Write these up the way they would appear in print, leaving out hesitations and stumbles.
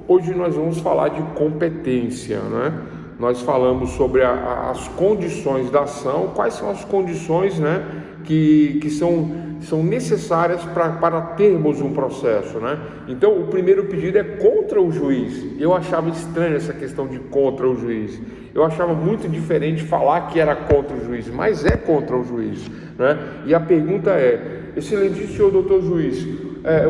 Hoje nós vamos falar de competência, né? Nós falamos sobre as condições da ação, quais são as condições, né, que são necessárias para termos um processo, né? Então, o primeiro pedido é contra o juiz. Eu achava estranho essa questão de contra o juiz. Eu achava muito diferente falar que era contra o juiz, mas é contra o juiz, né? E a pergunta é: excelentíssimo senhor doutor juiz,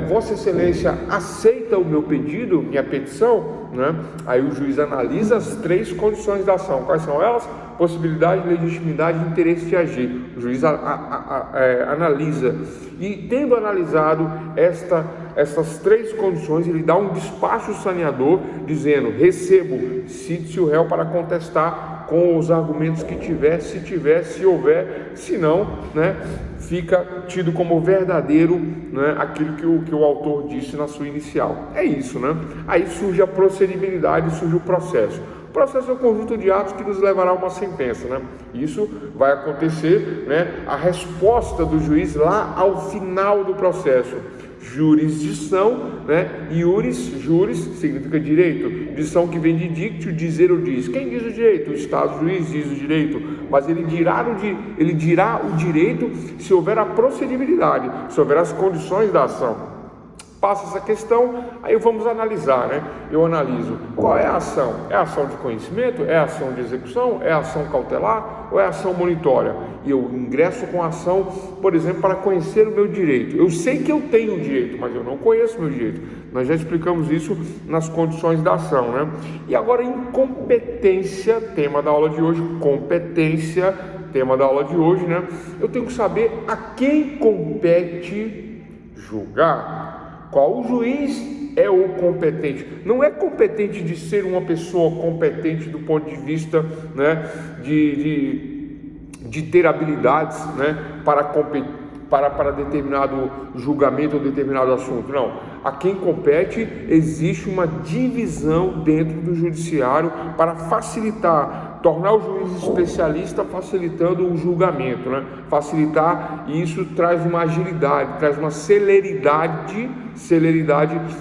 Vossa Excelência aceita o meu pedido, minha petição, né? Aí o juiz analisa as três condições da ação. Quais são elas? Possibilidade, legitimidade e interesse de agir. O juiz analisa, e tendo analisado essas três condições, ele dá um despacho saneador dizendo: recebo, cite-se o réu para contestar com os argumentos que tiver, se tiver, se houver, se não, né, fica tido como verdadeiro, né, aquilo que o autor disse na sua inicial. É isso, né? Aí surge a procedibilidade, surge o processo. O processo é um conjunto de atos que nos levará a uma sentença, né? Isso vai acontecer, né, a resposta do juiz lá ao final do processo. Jurisdição, né? Juris significa direito, dição que vem de dictio, dizer ou diz. Quem diz o direito? O Estado, o juiz diz o direito, mas ele dirá o direito se houver a procedibilidade, se houver as condições da ação. Passa essa questão, aí vamos analisar, né? Eu analiso qual é a ação. É a ação de conhecimento? É a ação de execução? É a ação cautelar? Ou é a ação monitória? E eu ingresso com a ação, por exemplo, para conhecer o meu direito. Eu sei que eu tenho o direito, mas eu não conheço o meu direito. Nós já explicamos isso nas condições da ação, né? E agora, incompetência, tema da aula de hoje, competência, tema da aula de hoje, né? Eu tenho que saber a quem compete julgar. Qual o juiz é o competente? Não é competente de ser uma pessoa competente do ponto de vista, né, de ter habilidades, né, para determinado julgamento ou determinado assunto. Não. A quem compete, existe uma divisão dentro do judiciário para facilitar, tornar o juiz especialista, facilitando o julgamento, né? Facilitar, e isso traz uma agilidade, traz uma celeridade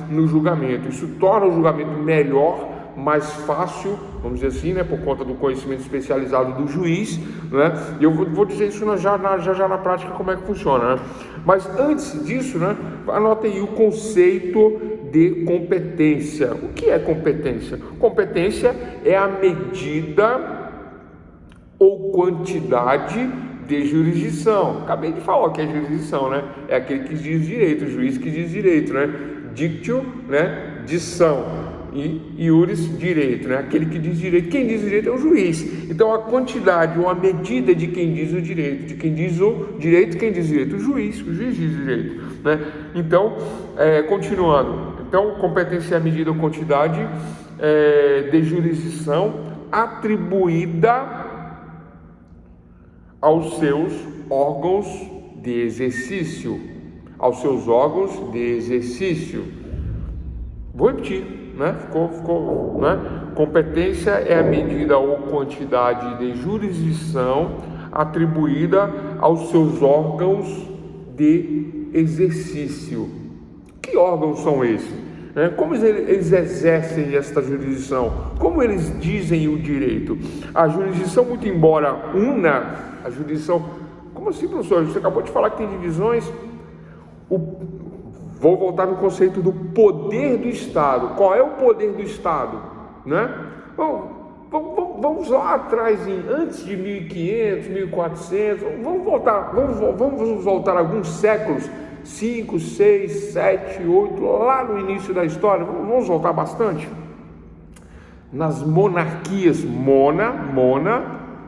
no julgamento. Isso torna o julgamento melhor, mais fácil, vamos dizer assim, né, por conta do conhecimento especializado do juiz, né? E eu vou dizer isso já na prática como é que funciona, né? Mas antes disso, né, anotem aí o conceito de competência. O que é competência? Competência é a medida ou quantidade de jurisdição. Acabei de falar o que é jurisdição, né? É aquele que diz direito, o juiz que diz direito, né? Dictio, né? Dição. E iuris, direito, né? Aquele que diz direito. Quem diz o direito é o juiz. Então a quantidade ou a medida de quem diz o direito, de quem diz o direito, quem diz o direito? O juiz diz o direito, né? Então, continuando. Então, competência é a medida ou quantidade de jurisdição atribuída aos seus órgãos de exercício. Aos seus órgãos de exercício. Vou repetir. Né? Ficou, né? Competência é a medida ou quantidade de jurisdição atribuída aos seus órgãos de exercício. Que órgãos são esses? Como eles exercem esta jurisdição? Como eles dizem o direito? A jurisdição, muito embora una, a jurisdição... Como assim, professor? Você acabou de falar que tem divisões... Vou voltar no conceito do poder do Estado. Qual é o poder do Estado? Né? Vamos lá atrás, antes de 1500, 1400, vamos voltar alguns séculos, 5, 6, 7, 8, lá no início da história, vamos voltar bastante. Nas monarquias, mona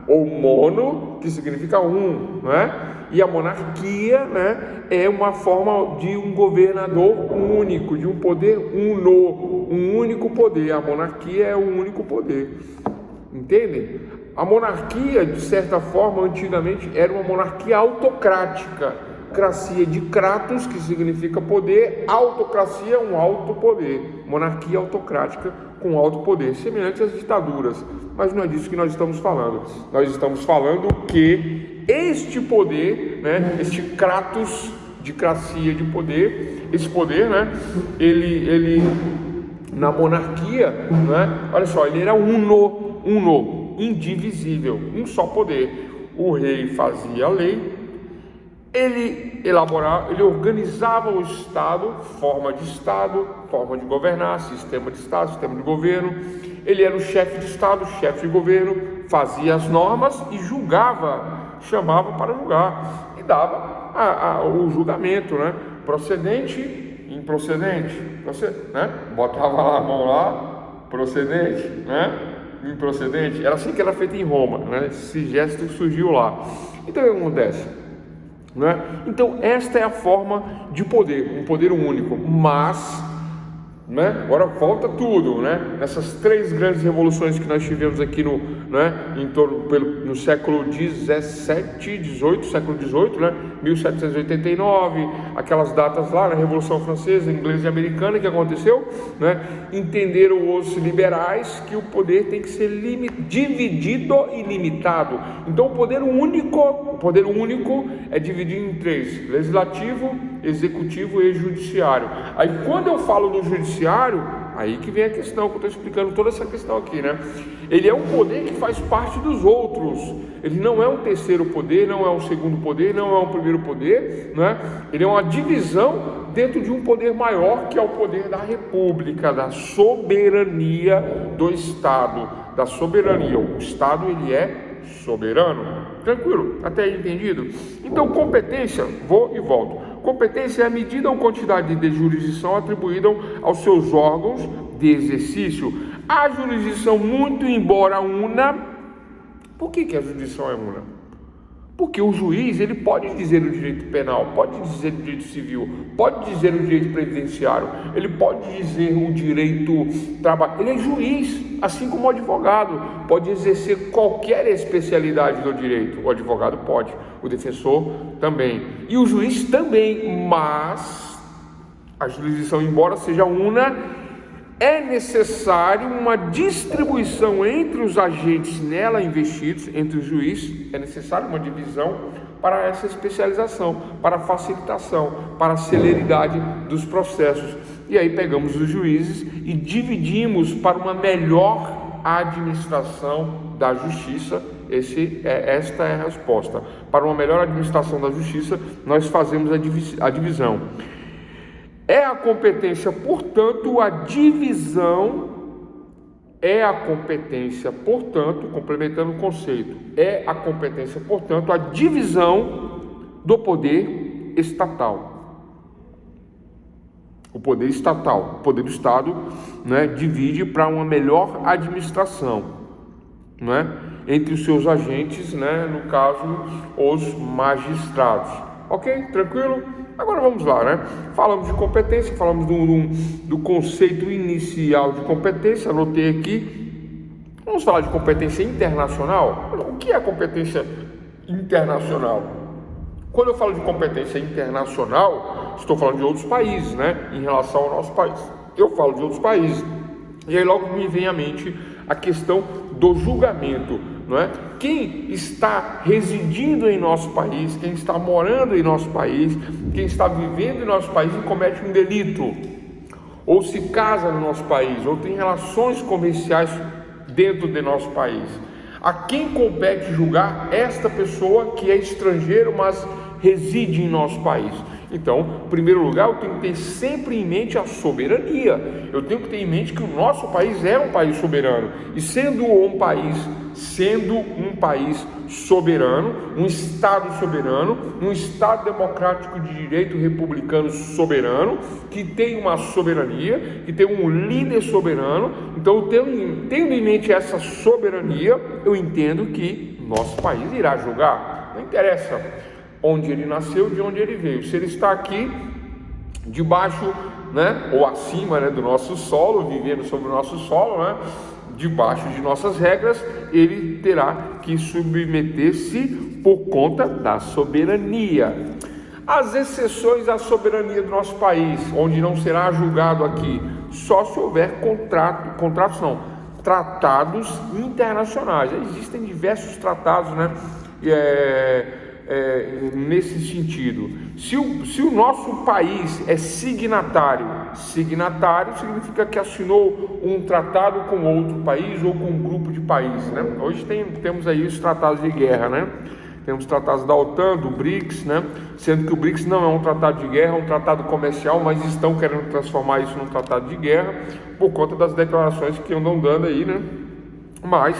ou mono, que significa um, né? E a monarquia, né, é uma forma de um governador único, de um poder um único poder. A monarquia é um único poder. Entendem? A monarquia, de certa forma, antigamente era uma monarquia autocrática. Cracia de kratos, que significa poder, autocracia, um alto poder. Monarquia autocrática com alto poder, semelhante às ditaduras. Mas não é disso que nós estamos falando. Nós estamos falando que este poder, né, este kratos de cracia de poder, esse poder, né, ele Na monarquia, né? Olha só, ele era uno, indivisível, um só poder. O rei fazia a lei, ele elaborava, ele organizava o Estado, forma de governar, sistema de Estado, sistema de governo. Ele era o chefe de Estado, chefe de governo, fazia as normas e julgava, chamava para julgar e dava o julgamento, né? Procedente, improcedente, né? Botava lá a mão lá, procedente, né? Improcedente. Era assim que era feito em Roma, né? Esse gesto surgiu lá. Então o que acontece? Né? Então esta é a forma de poder, um poder único, mas, né, agora falta tudo, né? Nessas três grandes revoluções que nós tivemos aqui no século 17, 18, século 18, né? 1789, aquelas datas lá na Revolução Francesa, Inglesa e Americana, que aconteceu, né? Entenderam os liberais que o poder tem que ser dividido e limitado. Então o poder único é dividido em três: legislativo, executivo e judiciário. Aí quando eu falo do judiciário, aí que vem a questão, que eu estou explicando toda essa questão aqui, né? Ele é um poder que faz parte dos outros. Ele não é um terceiro poder, não é um segundo poder, não é um primeiro poder, né? Ele é uma divisão dentro de um poder maior, que é o poder da república, da soberania do Estado, da soberania. O Estado, ele é soberano. Tranquilo? Até aí entendido? Então, competência, vou e volto. Competência é a medida ou quantidade de jurisdição atribuída aos seus órgãos de exercício. A jurisdição, muito embora una. Por que a jurisdição é una? Porque o juiz, ele pode dizer o direito penal, pode dizer o direito civil, pode dizer o direito previdenciário, ele pode dizer o direito trabalho. Ele é juiz, assim como o advogado, pode exercer qualquer especialidade do direito. O advogado pode, o defensor também, e o juiz também. Mas a jurisdição, embora seja una, é necessário uma distribuição entre os agentes nela investidos, entre os juízes. É necessário uma divisão para essa especialização, para a facilitação, para a celeridade dos processos. E aí pegamos os juízes e dividimos para uma melhor administração da justiça. Esta é a resposta. Para uma melhor administração da justiça, nós fazemos a divisão. É a competência, portanto, a divisão é a competência, portanto, complementando o conceito, é a competência, portanto, a divisão do poder estatal. O poder estatal, o poder do Estado, né, divide para uma melhor administração, né, entre os seus agentes, né, no caso, os magistrados. Ok? Tranquilo? Agora vamos lá, né? Falamos de competência, falamos do conceito inicial de competência, anotei aqui. Vamos falar de competência internacional? O que é competência internacional? Quando eu falo de competência internacional, estou falando de outros países, né? Em relação ao nosso país. Eu falo de outros países. E aí logo me vem à mente a questão do julgamento, não é? Quem está residindo em nosso país, quem está morando em nosso país, quem está vivendo em nosso país e comete um delito, ou se casa no nosso país, ou tem relações comerciais dentro de nosso país, a quem compete julgar esta pessoa que é estrangeiro, mas reside em nosso país? Então, em primeiro lugar, eu tenho que ter sempre em mente a soberania. Eu tenho que ter em mente que o nosso país é um país soberano. E sendo um país soberano, um Estado soberano, um Estado democrático de direito republicano soberano, que tem uma soberania, que tem um líder soberano, então, tendo em mente essa soberania, eu entendo que nosso país irá julgar. Não interessa onde ele nasceu, de onde ele veio. Se ele está aqui debaixo, né, ou acima, né, do nosso solo, vivendo sobre o nosso solo, né, debaixo de nossas regras, ele terá que submeter-se por conta da soberania. As exceções à soberania do nosso país, onde não será julgado aqui, só se houver tratados internacionais. Existem diversos tratados, né, nesse sentido. Se o nosso país é signatário significa que assinou um tratado com outro país ou com um grupo de países, né? Hoje temos aí os tratados de guerra, né? Temos tratados da OTAN, do BRICS, né? Sendo que o BRICS não é um tratado de guerra, é um tratado comercial, mas estão querendo transformar isso num tratado de guerra por conta das declarações que andam dando aí, né? Mas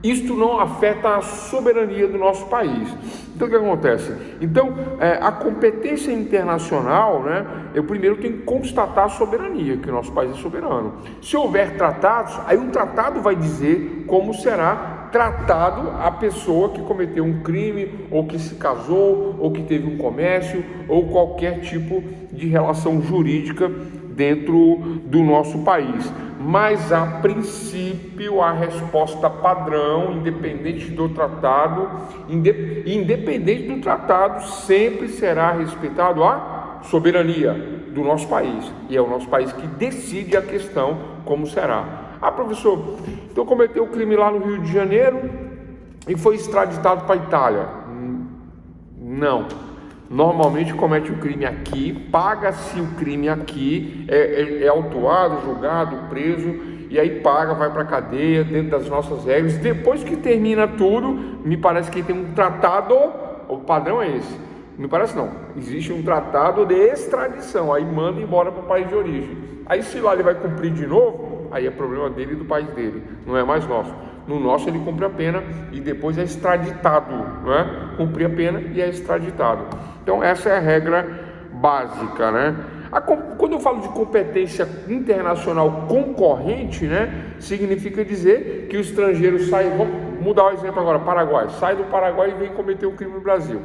isto não afeta a soberania do nosso país. Então o que acontece? Então a competência internacional, né? Eu primeiro tenho que constatar a soberania, que o nosso país é soberano. Se houver tratados, aí um tratado vai dizer como será tratado a pessoa que cometeu um crime, ou que se casou, ou que teve um comércio, ou qualquer tipo de relação jurídica dentro do nosso país. Mas a princípio a resposta padrão, independente do tratado, independente do tratado, sempre será respeitado a soberania do nosso país, e é o nosso país que decide a questão como será. Ah, professor, então cometeu o crime lá no Rio de Janeiro e foi extraditado para a Itália. Não. Normalmente comete o crime aqui, paga-se o crime aqui, é autuado, julgado, preso, e aí paga, vai para a cadeia, dentro das nossas regras. Depois que termina tudo, me parece que tem um tratado, o padrão é esse. Me parece não, existe um tratado de extradição, aí manda embora para o país de origem. Aí se lá ele vai cumprir de novo, aí é problema dele e do país dele, não é mais nosso. No nosso ele cumpre a pena e depois é extraditado, não é? Cumpre a pena e é extraditado. Então essa é a regra básica, né? Quando eu falo de competência internacional concorrente, né? Significa dizer que o estrangeiro sai, vamos mudar o exemplo agora, Paraguai, sai do Paraguai e vem cometer um crime no Brasil.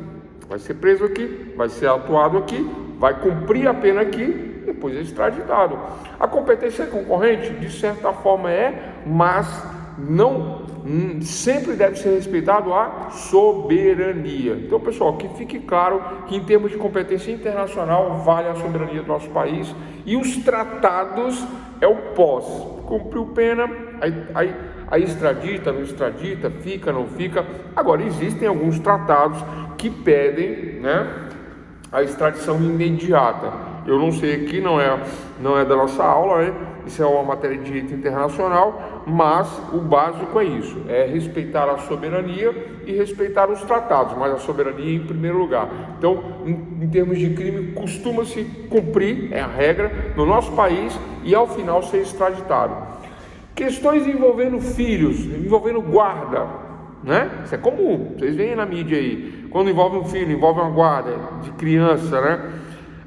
Vai ser preso aqui, vai ser atuado aqui, vai cumprir a pena aqui, depois é extraditado. A competência concorrente, de certa forma mas não sempre deve ser respeitado a soberania. Então, pessoal, que fique claro que em termos de competência internacional vale a soberania do nosso país, e os tratados é o pós. Cumpriu pena, aí extradita, não extradita, fica, não fica. Agora, existem alguns tratados que pedem, né, a extradição imediata. Eu não sei aqui, não é da nossa aula, né? Isso é uma matéria de direito internacional, mas o básico é isso, é respeitar a soberania e respeitar os tratados, mas a soberania em primeiro lugar. Então, em termos de crime, costuma-se cumprir, é a regra, no nosso país e ao final ser extraditado. Questões envolvendo filhos, envolvendo guarda, né? Isso é comum, vocês veem na mídia aí, quando envolve um filho, envolve uma guarda de criança, né?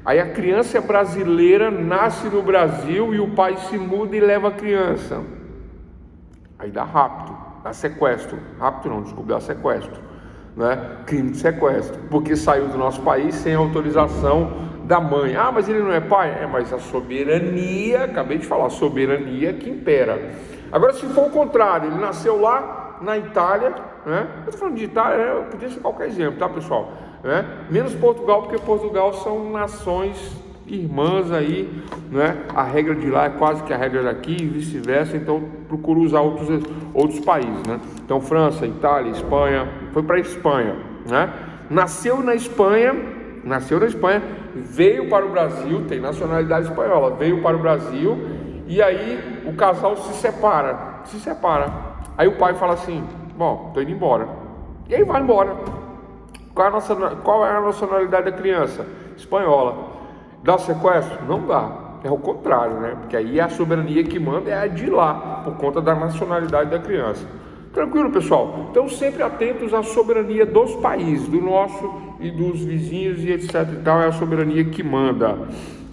Aí a criança é brasileira, nasce no Brasil e o pai se muda e leva a criança. Aí dá rapto, dá sequestro. Rapto não, desculpa, dá sequestro, né? Crime de sequestro, porque saiu do nosso país sem autorização da mãe. Ah, mas ele não é pai? Mas a soberania, acabei de falar, soberania que impera. Agora, se for o contrário, ele nasceu lá na Itália, né? Eu estou falando de Itália, né? Podia ser qualquer exemplo, tá, pessoal? Né? Menos Portugal, porque Portugal são nações irmãs aí, né? A regra de lá é quase que a regra daqui e vice-versa, então procuro usar outros países, né? Então França, Itália, Espanha, foi para a Espanha, né? Nasceu na Espanha, veio para o Brasil, tem nacionalidade espanhola, veio para o Brasil e aí o casal se separa. Aí o pai fala assim, bom, tô indo embora. E aí vai embora. Qual é a nacionalidade da criança? Espanhola. Dá sequestro? Não dá. É o contrário, né? Porque aí a soberania que manda é a de lá, por conta da nacionalidade da criança. Tranquilo, pessoal? Então sempre atentos à soberania dos países, do nosso e dos vizinhos e etc e tal, é a soberania que manda,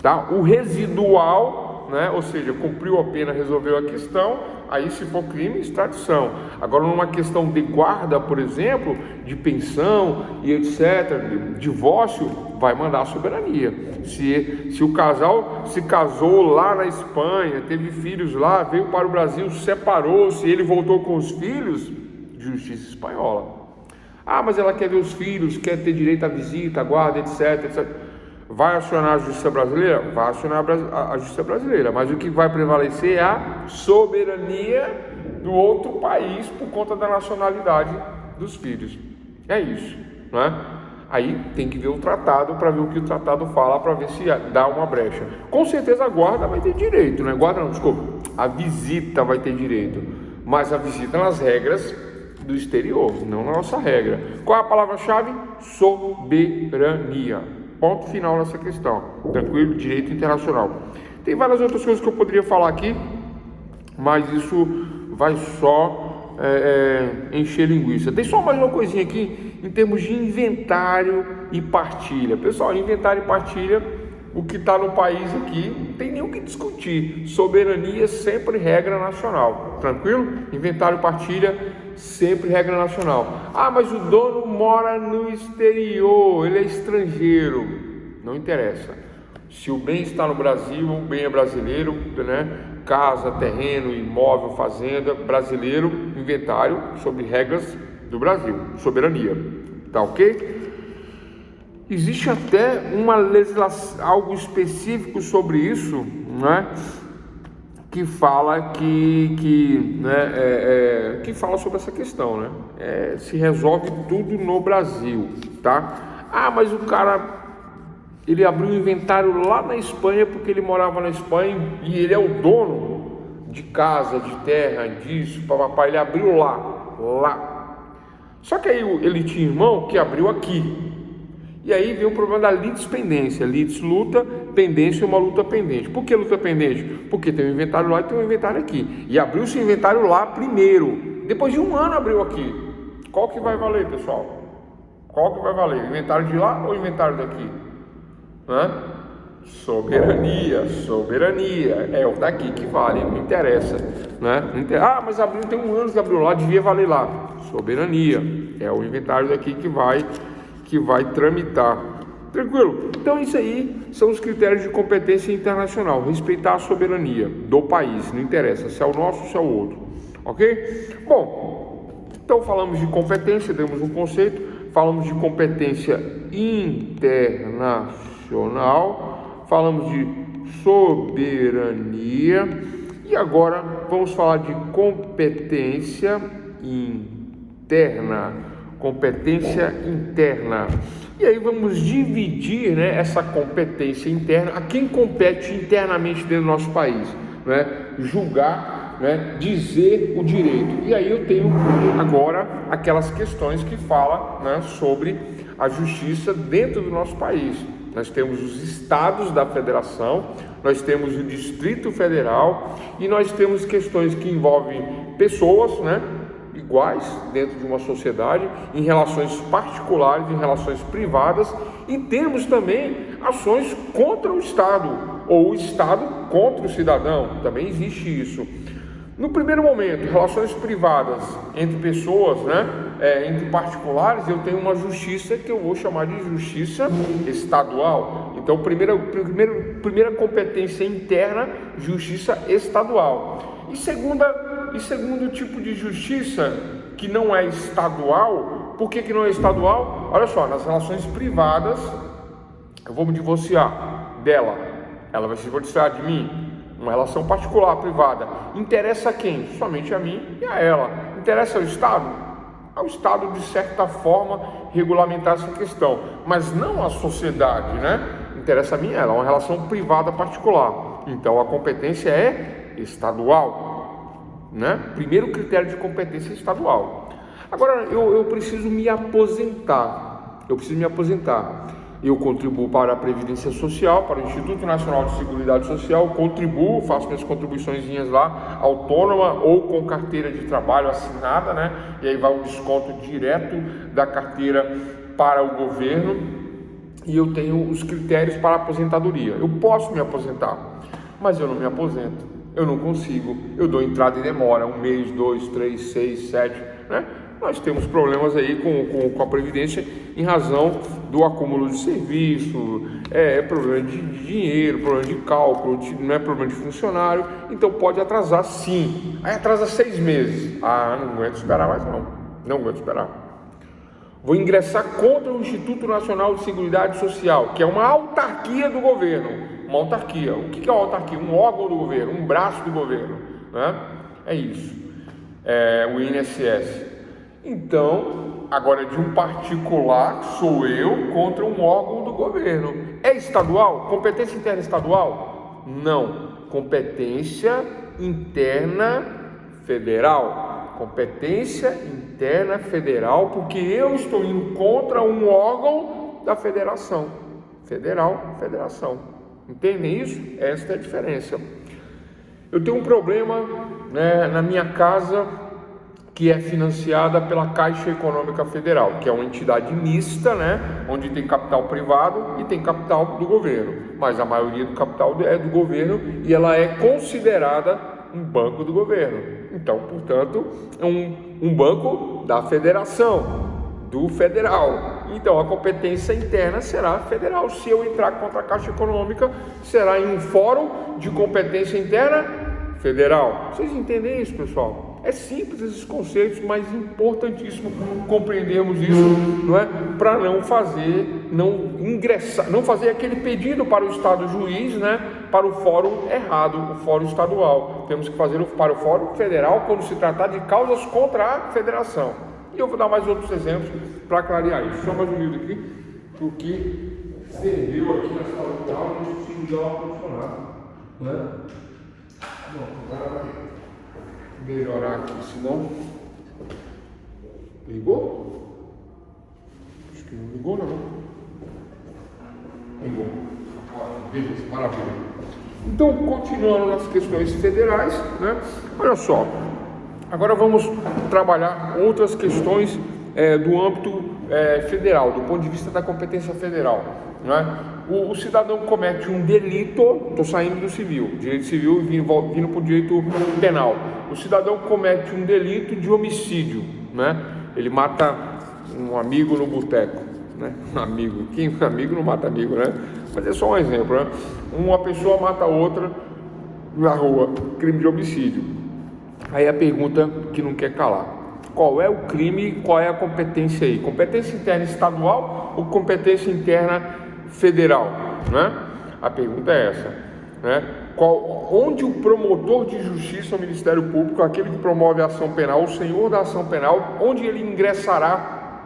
tá? O residual, né? Ou seja, cumpriu a pena, resolveu a questão, aí se for crime, extradição. Agora numa questão de guarda, por exemplo, de pensão e etc, divórcio, vai mandar a soberania. Se o casal se casou lá na Espanha, teve filhos lá, veio para o Brasil, separou-se, ele voltou com os filhos, justiça espanhola. Ah, mas ela quer ver os filhos, quer ter direito à visita, à guarda, etc. Vai acionar a justiça brasileira? Vai acionar a justiça brasileira, mas o que vai prevalecer é a soberania do outro país por conta da nacionalidade dos filhos. É isso, não é? Aí tem que ver o tratado para ver o que o tratado fala, para ver se dá uma brecha. Com certeza a guarda vai ter direito, né? Guarda não, desculpa, a visita vai ter direito, mas a visita nas regras do exterior, não na nossa regra. Qual é a palavra-chave? Soberania. Ponto final nessa questão. Tranquilo? Direito internacional. Tem várias outras coisas que eu poderia falar aqui, mas isso vai só encher linguiça. Tem só mais uma coisinha aqui em termos de inventário e partilha. Pessoal, inventário e partilha, o que está no país aqui, não tem nem o que discutir. Soberania sempre regra nacional. Tranquilo? Inventário e partilha sempre regra nacional. Ah, mas o dono mora no exterior, ele é estrangeiro. Não interessa. Se o bem está no Brasil, o bem é brasileiro, né? Casa, terreno, imóvel, fazenda, brasileiro, inventário sobre regras do Brasil, soberania. Tá ok? Existe até uma legislação, algo específico sobre isso, né? Que fala que fala sobre essa questão, né? Se resolve tudo no Brasil, tá? Ah, mas o cara, ele abriu um inventário lá na Espanha porque ele morava na Espanha e ele é o dono de casa, de terra, disso, papapá, ele abriu lá. Só que aí ele tinha irmão que abriu aqui. E aí vem o problema da litispendência. Litis, luta, pendência, uma luta pendente. Por que luta pendente? Porque tem um inventário lá e tem um inventário aqui. E abriu-se o inventário lá primeiro. Depois de um ano abriu aqui. Qual que vai valer, pessoal? Qual que vai valer? Inventário de lá ou inventário daqui? Soberania. É o daqui que vale, não interessa, né? Ah, mas abriu, tem um ano que abriu lá, devia valer lá. Soberania. É o inventário daqui que vai tramitar. Tranquilo? Então isso aí são os critérios de competência internacional. Respeitar a soberania do país, não interessa se é o nosso ou se é o outro. Ok? Bom, então falamos de competência, demos um conceito. Falamos de competência internacional. Falamos de soberania. E agora vamos falar de competência interna. Competência interna. E aí vamos dividir, né, essa competência interna a quem compete internamente dentro do nosso país, né? Julgar, né, dizer o direito. E aí eu tenho agora aquelas questões que falam, né, sobre a justiça dentro do nosso país. Nós temos os estados da federação, nós temos o Distrito Federal e nós temos questões que envolvem pessoas, né, iguais dentro de uma sociedade, em relações particulares, em relações privadas, e temos também ações contra o Estado, ou o Estado contra o cidadão, também existe isso. No primeiro momento, relações privadas entre pessoas, né, entre particulares, eu tenho uma justiça que eu vou chamar de justiça estadual. Então, primeira competência interna, justiça estadual. E segundo tipo de justiça, que não é estadual. Por que não é estadual? Olha só, nas relações privadas, eu vou me divorciar dela, ela vai se divorciar de mim. Uma relação particular, privada. Interessa a quem? Somente a mim e a ela. Interessa ao Estado? Ao Estado, de certa forma, regulamentar essa questão, mas não à sociedade, né? Interessa a mim e a ela, uma relação privada particular. Então, a competência é estadual, né? Primeiro critério de competência estadual. Agora, eu preciso me aposentar. Eu contribuo para a Previdência Social, para o Instituto Nacional de Seguridade Social, contribuo, faço minhas contribuiçõezinhas lá, autônoma ou com carteira de trabalho assinada, né? E aí vai o desconto direto da carteira para o governo, e eu tenho os critérios para a aposentadoria. Eu posso me aposentar, mas eu não me aposento, eu não consigo, eu dou entrada e demora, 1 mês, 2, 3, 6, 7, né? Nós temos problemas aí com a Previdência em razão do acúmulo de serviço, problema de dinheiro, problema de cálculo, não é problema de funcionário, então pode atrasar sim. Aí atrasa 6 meses. Ah, não aguento esperar mais não aguento esperar. Vou ingressar contra o Instituto Nacional de Seguridade Social, que é uma autarquia do governo. Uma autarquia. O que é uma autarquia? Um órgão do governo, um braço do governo, né? É isso. O INSS. Então, Agora, de um particular, sou eu contra um órgão do governo. É estadual? Competência interna estadual? Não. Competência interna federal. Competência interna federal, porque eu estou indo contra um órgão da federação. Federal, federação. Entendem isso? Esta é a diferença. Eu tenho um problema, né, na minha casa, que é financiada pela Caixa Econômica Federal, que é uma entidade mista, né, onde tem capital privado e tem capital do governo, mas a maioria do capital é do governo e ela é considerada um banco do governo. Então, portanto, é um banco da federação, do federal. Então, a competência interna será federal. Se eu entrar contra a Caixa Econômica, será em um fórum de competência interna federal. Vocês entendem isso, pessoal? É simples esses conceitos, mas importantíssimo compreendermos isso, não é? Para não fazer aquele pedido para o Estado juiz, né? Para o fórum errado, o fórum estadual. Temos que fazer para o fórum federal quando se tratar de causas contra a federação. E eu vou dar mais outros exemplos para clarear isso. Só mais um livro aqui, porque serviu aqui na sala de aula e a gente precisa dar uma funcionada, né? Bom, agora vai melhorar aqui, senão... Ligou? Acho que não ligou, não. Ligou. Beleza, maravilha. Então, continuando nas questões federais, né? Olha só, agora vamos trabalhar outras questões do âmbito federal, do ponto de vista da competência federal, né? O cidadão comete um delito, estou saindo do civil, direito civil e vindo para o direito penal. O cidadão comete um delito de homicídio, né? Ele mata um amigo no boteco, né? Um amigo não mata amigo, né? Mas é só um exemplo, né? Uma pessoa mata outra na rua, crime de homicídio. Aí a pergunta que não quer calar: qual é o crime, qual é a competência aí? Competência interna estadual ou competência interna federal, né? A pergunta é essa, né? Onde o promotor de justiça, o Ministério Público, aquele que promove a ação penal, o senhor da ação penal, onde ele ingressará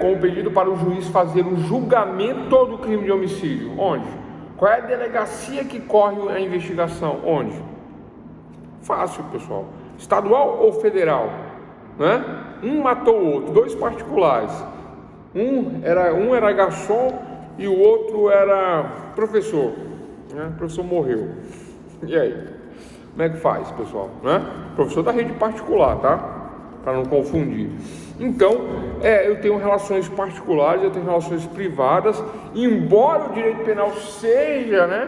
com o pedido para o juiz fazer o julgamento do crime de homicídio? Onde? Qual é a delegacia que corre a investigação? Onde? Fácil, pessoal. Estadual ou federal, né? Um matou o outro, dois particulares. Um era garçom e o outro era professor, né? O professor morreu. E aí? Como é que faz, pessoal? Né? Professor da rede particular, tá? Para não confundir. Então, eu tenho relações particulares, eu tenho relações privadas, embora o direito penal seja, né,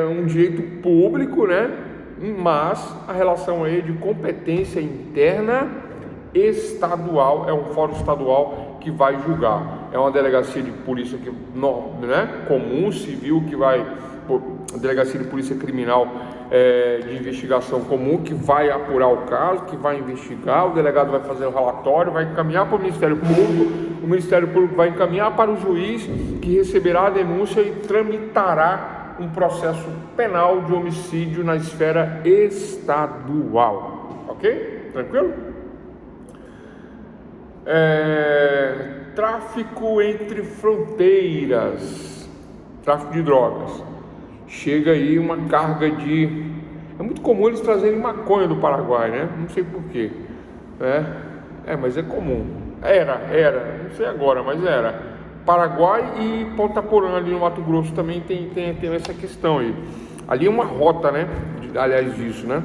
um direito público, né? Mas a relação aí de competência interna estadual, é um fórum estadual que vai julgar. É uma delegacia de polícia que, né, comum, civil, que vai, delegacia de polícia criminal de investigação comum, que vai apurar o caso, que vai investigar, o delegado vai fazer o relatório, vai encaminhar para o Ministério Público, o Ministério Público vai encaminhar para o juiz, que receberá a denúncia e tramitará um processo penal de homicídio na esfera estadual. Ok? Tranquilo? Tráfico entre fronteiras, tráfico de drogas. Chega aí uma carga de... É muito comum eles trazerem maconha do Paraguai, né? Não sei porquê. Mas é comum. Era, não sei agora, mas era. Paraguai e Ponta Porã, ali no Mato Grosso, também tem essa questão aí. Ali é uma rota, né? Aliás, disso, né?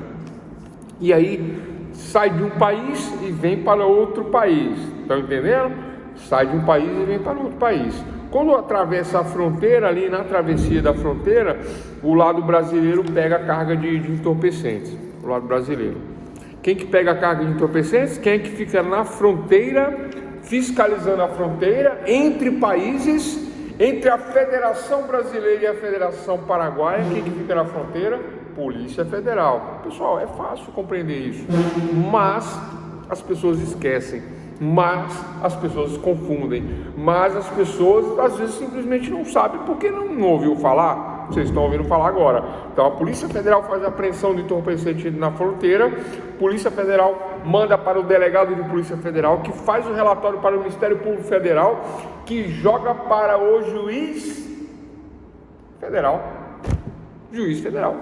E aí sai de um país e vem para outro país. Estão entendendo? Sai de um país e vem para outro país. Quando atravessa a fronteira, ali na travessia da fronteira, o lado brasileiro pega a carga de entorpecentes. O lado brasileiro. Quem que pega a carga de entorpecentes? Quem é que fica na fronteira, fiscalizando a fronteira entre países, entre a Federação Brasileira e a Federação Paraguaia? Quem que fica na fronteira? Polícia Federal. Pessoal, é fácil compreender isso, mas as pessoas esquecem, mas as pessoas confundem, mas as pessoas às vezes simplesmente não sabem porque não ouviu falar. Vocês estão ouvindo falar agora. Então a Polícia Federal faz a apreensão de entorpecente na fronteira, Polícia Federal manda para o delegado de Polícia Federal, que faz o relatório para o Ministério Público Federal, que joga para o juiz federal,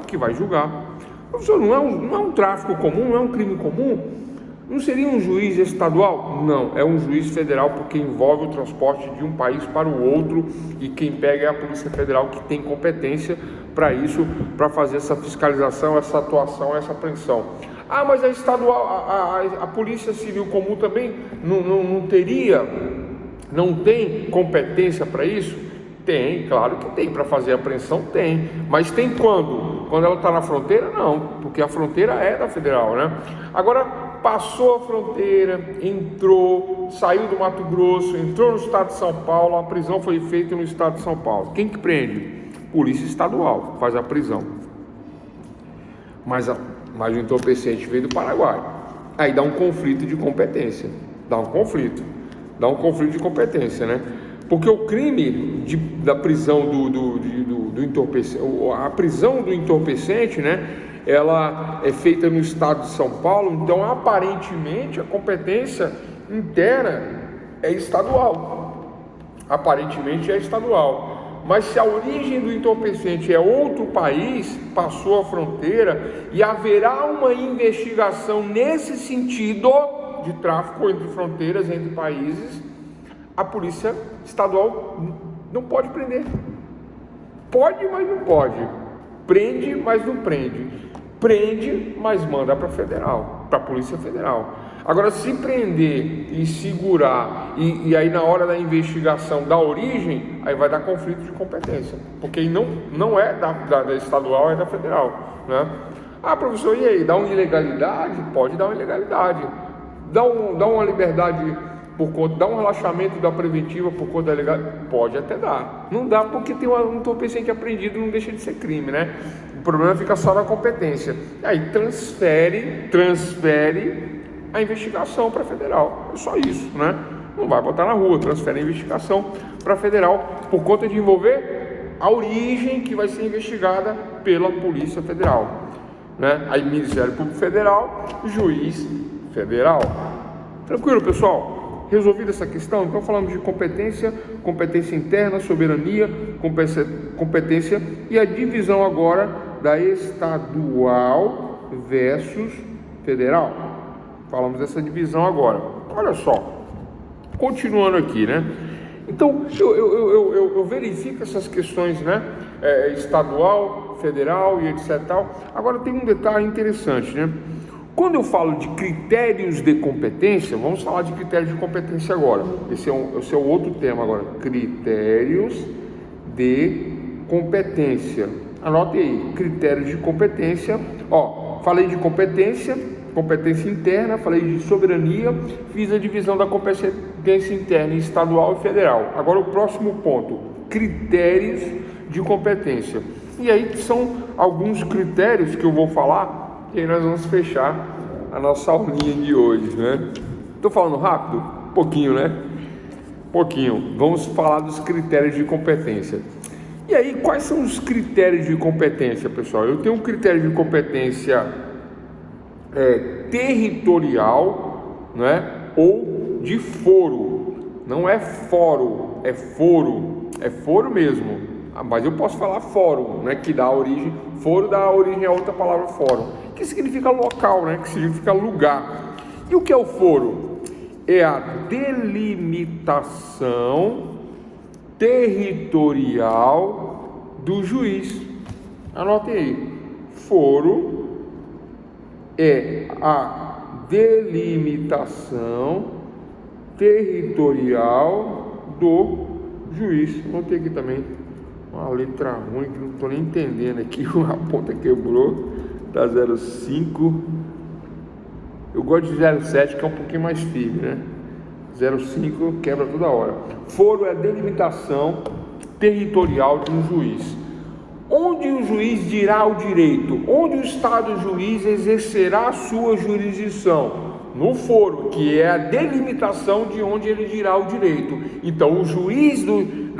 que vai julgar. Professor, não é um tráfico comum, não é um crime comum? Não seria um juiz estadual? Não, é um juiz federal, porque envolve o transporte de um país para o outro, e quem pega é a Polícia Federal, que tem competência para isso, para fazer essa fiscalização, essa atuação, essa apreensão. Ah, mas a estadual, a Polícia Civil Comum também não tem competência para isso? Tem, claro que tem, para fazer a apreensão tem, mas tem quando? Quando ela está na fronteira? Não, porque a fronteira é da federal, né? Agora, passou a fronteira, entrou, saiu do Mato Grosso, entrou no estado de São Paulo, a prisão foi feita no estado de São Paulo. Quem que prende? Polícia Estadual faz a prisão. Mas o entorpecente veio do Paraguai. Aí dá um conflito de competência. Dá um conflito de competência, né? Porque o crime da prisão do entorpecente, a prisão do entorpecente, né? Ela é feita no estado de São Paulo, então aparentemente a competência interna é estadual. Aparentemente é estadual. Mas se a origem do entorpecente é outro país, passou a fronteira, e haverá uma investigação nesse sentido de tráfico entre fronteiras, entre países, a polícia estadual não pode prender. Pode, mas não pode. Prende, mas não prende. Prende, mas manda para a federal, para a Polícia Federal. Agora, se prender e segurar, e aí na hora da investigação da origem, aí vai dar conflito de competência, porque não é da estadual, é da federal, né? Ah, professor, e aí, dá uma ilegalidade? Pode dar uma ilegalidade. Dá uma liberdade por conta, dá um relaxamento da preventiva por conta da ilegalidade? Pode até dar. Não dá porque tem um entorpecente apreendido, não deixa de ser crime, né? O problema fica só na competência. Aí transfere a investigação para a federal. É só isso, né? Não vai botar na rua, transfere a investigação para a federal por conta de envolver a origem que vai ser investigada pela Polícia Federal, né? Aí Ministério Público Federal, juiz federal. Tranquilo, pessoal? Resolvida essa questão? Então falamos de competência interna, soberania, competência e a divisão agora da estadual versus federal. Falamos dessa divisão agora. Olha só, continuando aqui, né? Então eu verifico essas questões, né? Estadual, federal e etc. Tal. Agora tem um detalhe interessante, né? Quando eu falo de critérios de competência, vamos falar de critérios de competência agora. Esse é o outro tema agora. Critérios de competência. Anote aí, critérios de competência. Ó, falei de competência interna, falei de soberania, fiz a divisão da competência interna em estadual e federal. Agora o próximo ponto, critérios de competência. E aí são alguns critérios que eu vou falar. E aí nós vamos fechar a nossa aulinha de hoje, né? Estou falando rápido? Pouquinho, né? Pouquinho. Vamos falar dos critérios de competência. E aí, quais são os critérios de competência, pessoal? Eu tenho um critério de competência territorial, né? Ou de foro. Não é fórum, é foro. É foro mesmo. Mas eu posso falar fórum, né? Que dá origem. Foro dá origem a outra palavra fórum, que significa local, né? Que significa lugar. E o que é o foro? É a delimitação territorial do juiz. Anote aí. Foro é a delimitação territorial do juiz. Anotei aqui também uma letra ruim que não estou nem entendendo aqui. A ponta quebrou. Da 05, eu gosto de 07, que é um pouquinho mais firme, né? 05 quebra toda hora. Foro é a delimitação territorial de um juiz. Onde o juiz dirá o direito? Onde o Estado juiz exercerá a sua jurisdição? No foro, que é a delimitação de onde ele dirá o direito. Então, o juiz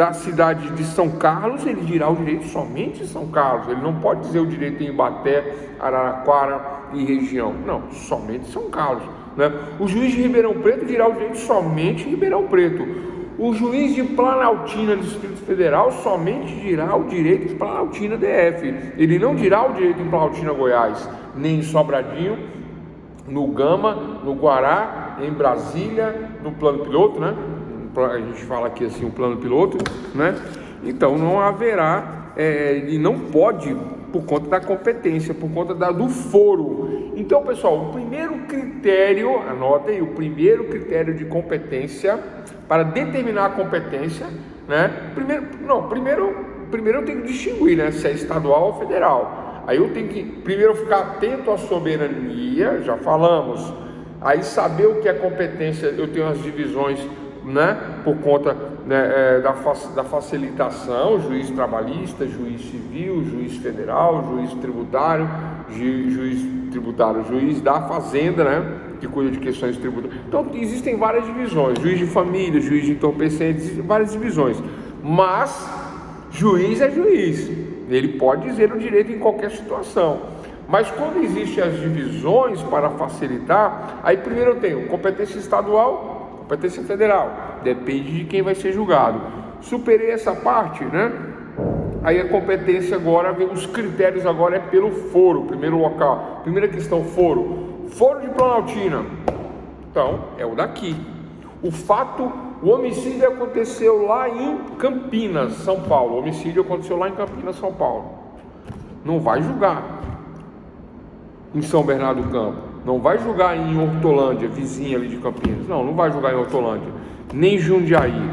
da cidade de São Carlos, ele dirá o direito somente de São Carlos. Ele não pode dizer o direito em Ibaté, Araraquara e região. Não, somente São Carlos, né? O juiz de Ribeirão Preto dirá o direito somente em Ribeirão Preto. O juiz de Planaltina, Distrito Federal, somente dirá o direito de Planaltina, DF. Ele não dirá o direito em Planaltina, Goiás, nem em Sobradinho, no Gama, no Guará, em Brasília, no plano piloto, né? A gente fala aqui assim, o plano piloto, né? Então não haverá, ele não pode, por conta da competência, por conta do foro. Então, pessoal, o primeiro critério, anotem aí, o primeiro critério de competência para determinar a competência, né? Primeiro eu tenho que distinguir, né, se é estadual ou federal. Aí eu tenho que primeiro ficar atento à soberania, já falamos. Aí saber o que é competência, eu tenho as divisões, né, por conta, né, da facilitação, juiz trabalhista, juiz civil, juiz federal, juiz tributário, juiz da fazenda, né, que cuida de questões tributárias. Então existem várias divisões, juiz de família, juiz de entorpecentes, existem várias divisões, mas juiz é juiz, ele pode dizer o direito em qualquer situação. Mas quando existem as divisões para facilitar, aí primeiro eu tenho competência estadual, competência federal, depende de quem vai ser julgado. Superei essa parte, né? Aí a competência agora, os critérios agora é pelo foro, primeiro local. Primeira questão, foro de Planaltina, então é o daqui. O homicídio aconteceu lá em Campinas, São Paulo. O homicídio aconteceu lá em Campinas, São Paulo. Não vai julgar em São Bernardo do Campo, não vai julgar em Hortolândia, vizinha ali de Campinas, não vai julgar em Hortolândia, nem Jundiaí,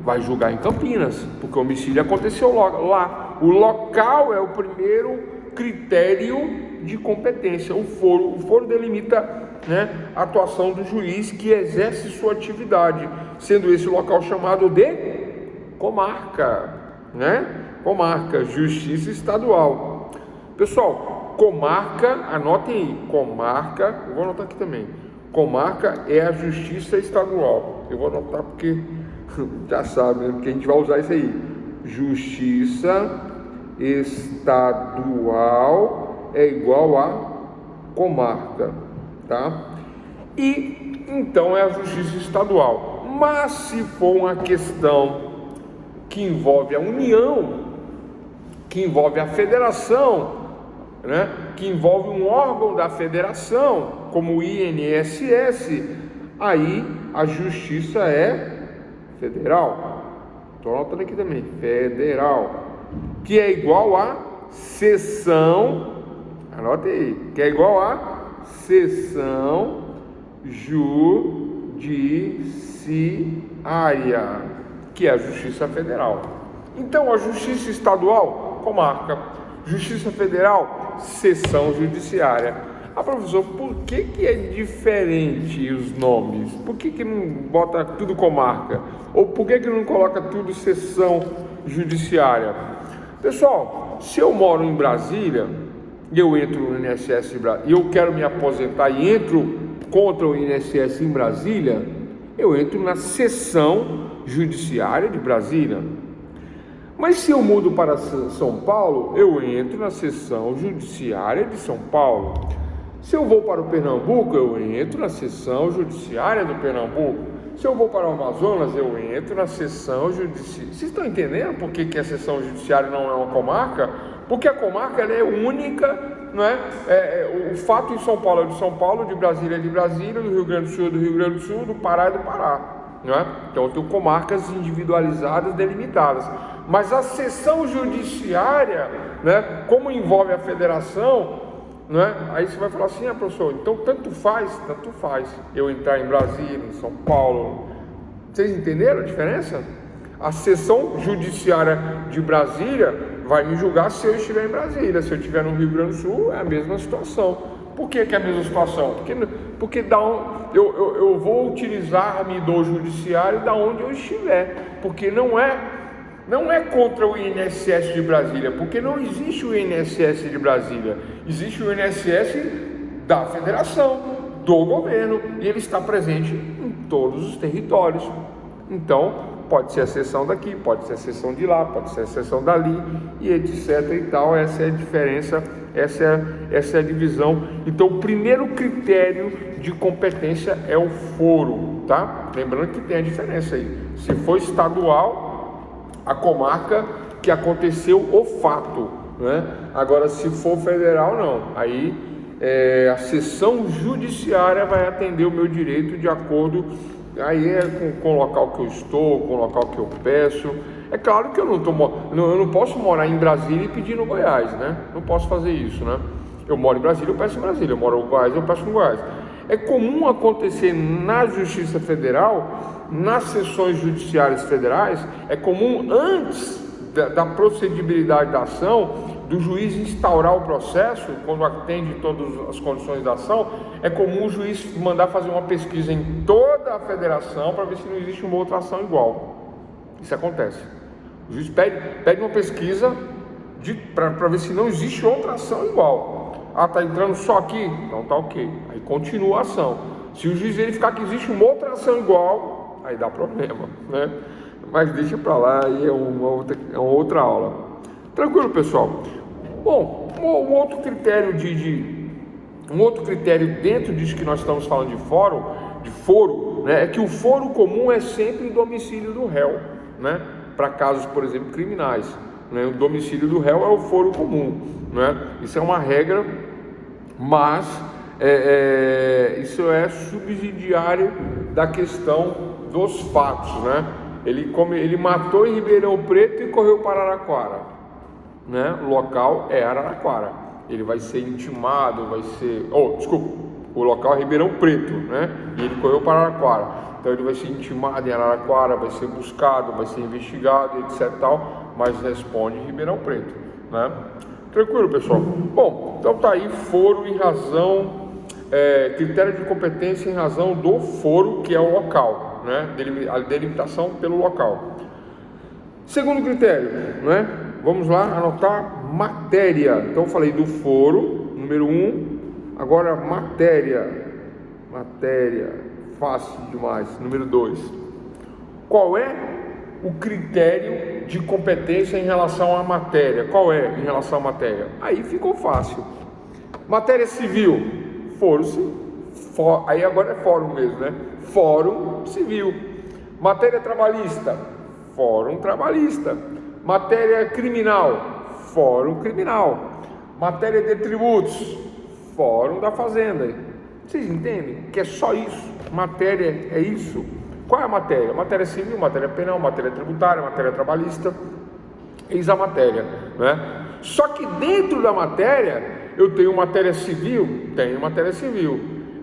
vai julgar em Campinas, porque o homicídio aconteceu lá. O local é o primeiro critério de competência. O foro delimita, né, a atuação do juiz que exerce sua atividade, sendo esse local chamado de comarca, né? Comarca, justiça estadual. Pessoal, comarca, anotem aí, comarca, eu vou anotar aqui também, comarca é a justiça estadual, eu vou anotar porque já sabe, né? Porque a gente vai usar isso aí, justiça estadual é igual a comarca, tá? E então é a justiça estadual. Mas se for uma questão que envolve a União, que envolve a federação, né, que envolve um órgão da federação, como o INSS, aí a justiça é federal. Estou anotando aqui também, federal, que é igual a seção, anote aí, que é igual a seção judiciária, que é a justiça federal. Então a justiça estadual, comarca, justiça federal, seção judiciária. Professor, por que é diferente os nomes? Por que não bota tudo comarca? Ou por que não coloca tudo seção judiciária? Pessoal, se eu moro em Brasília e eu entro no INSS e eu quero me aposentar e entro contra o INSS em Brasília, eu entro na seção judiciária de Brasília. Mas se eu mudo para São Paulo, eu entro na seção judiciária de São Paulo. Se eu vou para o Pernambuco, eu entro na seção judiciária do Pernambuco. Se eu vou para o Amazonas, eu entro na seção judiciária. Vocês estão entendendo por que a seção judiciária não é uma comarca? Porque a comarca ela é única, não é? O fato em São Paulo é de São Paulo, de Brasília é de Brasília, do Rio Grande do Sul é do Rio Grande do Sul, do Pará é do Pará. Não é? Então eu tenho comarcas individualizadas, delimitadas. Mas a seção judiciária, né, como envolve a federação, né, aí você vai falar assim, professor, então tanto faz eu entrar em Brasília, em São Paulo. Vocês entenderam a diferença? A seção judiciária de Brasília vai me julgar se eu estiver em Brasília. Se eu estiver no Rio Grande do Sul, é a mesma situação. Por que é a mesma situação? Porque eu vou utilizar-me do judiciário da onde eu estiver, porque não é contra o INSS de Brasília, porque não existe o INSS de Brasília, existe o INSS da federação, do governo, e ele está presente em todos os territórios. Então, pode ser a sessão daqui, pode ser a sessão de lá, pode ser a sessão dali, e etc e tal. Essa é a diferença, essa é a divisão. Então, o primeiro critério de competência é o foro, tá? Lembrando que tem a diferença aí. Se for estadual, a comarca que aconteceu o fato, né? Agora, se for federal, não. Aí a sessão judiciária vai atender o meu direito de acordo, aí com o local que eu estou, com o local que eu peço. É claro que eu não posso morar em Brasília e pedir no Goiás, né? Não posso fazer isso, né? Eu moro em Brasília, eu peço em Brasília. Eu moro em Goiás, eu peço em Goiás. É comum acontecer na Justiça Federal, nas sessões judiciárias federais, é comum antes da procedibilidade da ação, do juiz instaurar o processo, quando atende todas as condições da ação, é comum o juiz mandar fazer uma pesquisa em toda a federação para ver se não existe uma outra ação igual. Isso acontece. O juiz pede uma pesquisa para ver se não existe outra ação igual. Ah, está entrando só aqui? Então tá ok. Aí continua a ação. Se o juiz verificar que existe uma outra ação igual, aí dá problema, né? Mas deixa para lá, aí é uma outra aula. Tranquilo, pessoal? Bom, um outro critério dentro disso que nós estamos falando de foro, né, é que o foro comum é sempre o domicílio do réu, né? Para casos, por exemplo, criminais, né? O domicílio do réu é o foro comum, né? Isso é uma regra, mas isso é subsidiário da questão dos fatos, né? Ele matou em Ribeirão Preto e correu para Araraquara, né? O local é Araraquara. Ele vai ser intimado, o local é Ribeirão Preto, né? E ele correu para Araraquara. Então ele vai ser intimado em Araraquara, vai ser buscado, vai ser investigado, etc. tal, mas responde em Ribeirão Preto, né? Tranquilo, pessoal? Bom, então tá aí foro em razão, critério de competência em razão do foro, que é o local, né? A delimitação pelo local. Segundo critério, né? Vamos lá anotar matéria. Então eu falei do foro, número 1. Agora matéria, fácil demais. Número 2. Qual é o critério de competência em relação à matéria? Qual é em relação à matéria? Aí ficou fácil. Matéria civil, foro civil. Aí agora é fórum mesmo, né? Fórum civil. Matéria trabalhista, fórum trabalhista. Matéria criminal, fórum criminal. Matéria de tributos, fórum da fazenda. Vocês entendem que é só isso? Matéria é isso. Qual é a matéria? Matéria civil, matéria penal, matéria tributária, matéria trabalhista. Eis a matéria, né? Só que dentro da matéria eu tenho matéria civil,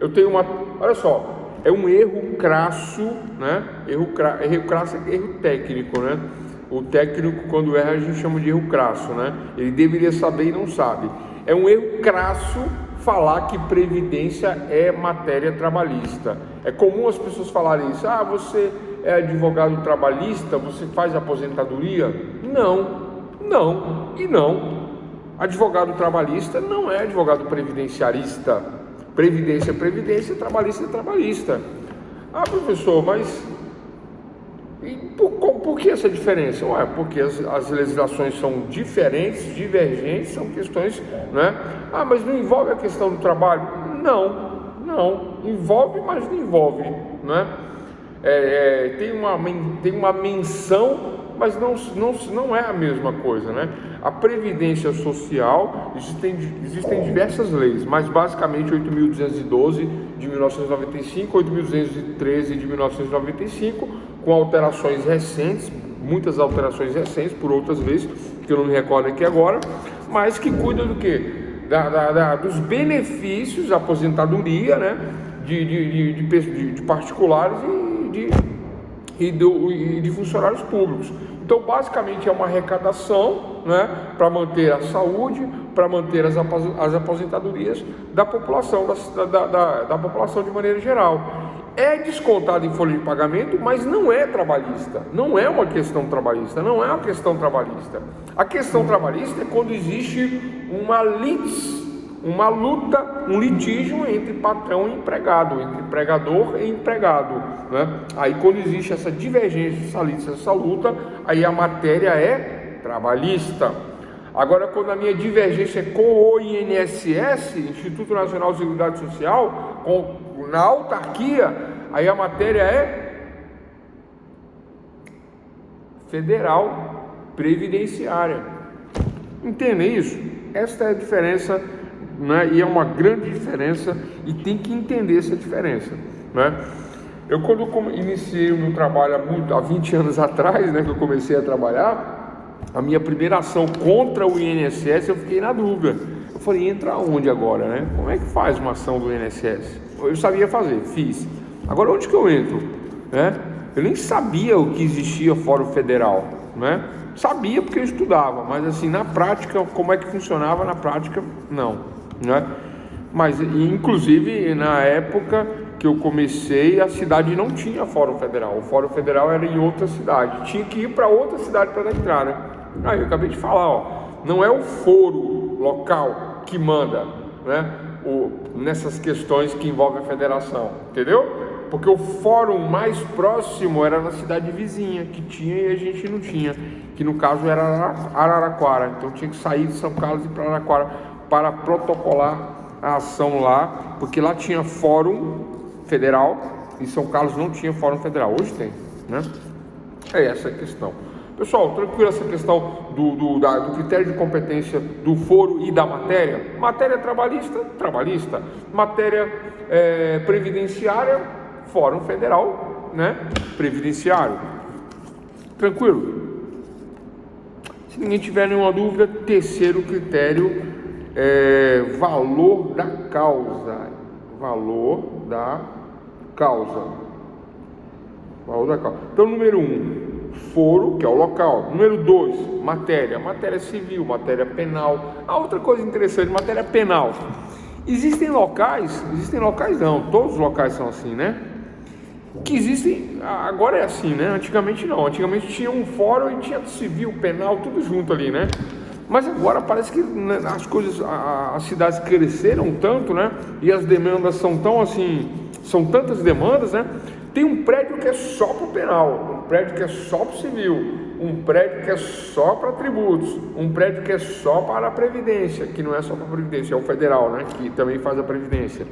eu tenho olha só, é um erro crasso, né? Erro crasso é erro técnico, né? O técnico, quando erra, a gente chama de erro crasso, né? Ele deveria saber e não sabe. É um erro crasso falar que previdência é matéria trabalhista. É comum as pessoas falarem isso. Ah, você é advogado trabalhista, você faz aposentadoria? Não. Advogado trabalhista não é advogado previdenciarista. Previdência é previdência, trabalhista é trabalhista. Ah, professor, mas por que essa diferença? Ué, porque as legislações são diferentes, divergentes, são questões, né? Ah, mas não envolve a questão do trabalho? Não, envolve, mas não envolve, né? Tem uma menção, mas não é a mesma coisa, né? A Previdência Social, existem diversas leis, mas basicamente 8.212 de 1995, 8.213 de 1995, com alterações recentes, muitas alterações recentes, por outras vezes, que eu não me recordo aqui agora, mas que cuidam do quê? Dos benefícios da aposentadoria, né? De particulares e de funcionários públicos. Então, basicamente, é uma arrecadação, né, para manter a saúde, para manter as aposentadorias da população, da população de maneira geral. É descontado em folha de pagamento, mas não é trabalhista. Não é uma questão trabalhista, não é uma questão trabalhista. A questão trabalhista é quando existe uma litis uma luta, um litígio entre patrão e empregado, entre empregador e empregado, né? Aí quando existe essa divergência, essa luta, aí a matéria é trabalhista. Agora, quando a minha divergência é com o INSS, Instituto Nacional de Seguridade Social, na autarquia, aí a matéria é federal, previdenciária. Entendem isso? Esta é a diferença, né? E é uma grande diferença, e tem que entender essa diferença, né? Eu, quando iniciei o meu trabalho há 20 anos atrás, né, que eu comecei a trabalhar, a minha primeira ação contra o INSS, eu fiquei na dúvida. Eu falei, entra onde agora, né? Como é que faz uma ação do INSS? Eu sabia fazer, fiz. Agora, onde que eu entro, né? Eu nem sabia o que existia Fórum Federal, né? Sabia porque eu estudava, mas assim, na prática, como é que funcionava na prática, não, né? Mas, inclusive, na época que eu comecei, a cidade não tinha Fórum Federal. O Fórum Federal era em outra cidade. Tinha que ir para outra cidade para entrar, né? Aí eu acabei de falar, ó, não é o foro local que manda, né? Nessas questões que envolvem a federação, entendeu? Porque o fórum mais próximo era na cidade vizinha, que tinha e a gente não tinha, que no caso era Araraquara. Então tinha que sair de São Carlos e ir para Araraquara para protocolar a ação lá, porque lá tinha fórum federal e São Carlos não tinha fórum federal. Hoje tem, né? É essa a questão. Pessoal, tranquilo essa questão do critério de competência do foro e da matéria. Matéria trabalhista. Matéria previdenciária, fórum federal, né? Previdenciário. Tranquilo? Se ninguém tiver nenhuma dúvida, terceiro critério é valor da causa. Valor da causa. Então, número 1, foro, que é o local. Número 2, matéria civil, matéria penal. A outra coisa interessante, matéria penal. Existem locais não, todos os locais são assim, né? Que existem, agora é assim, né? Antigamente não, antigamente tinha um fórum e tinha civil, penal, tudo junto ali, né? Mas agora parece que, né, as coisas, as cidades cresceram tanto, né? E as demandas são tão assim, são tantas demandas, né? Tem um prédio que é só para o penal, um prédio que é só para o civil, um prédio que é só para tributos, um prédio que é só para a previdência, que não é só para a previdência, é o federal, né? Que também faz a previdência,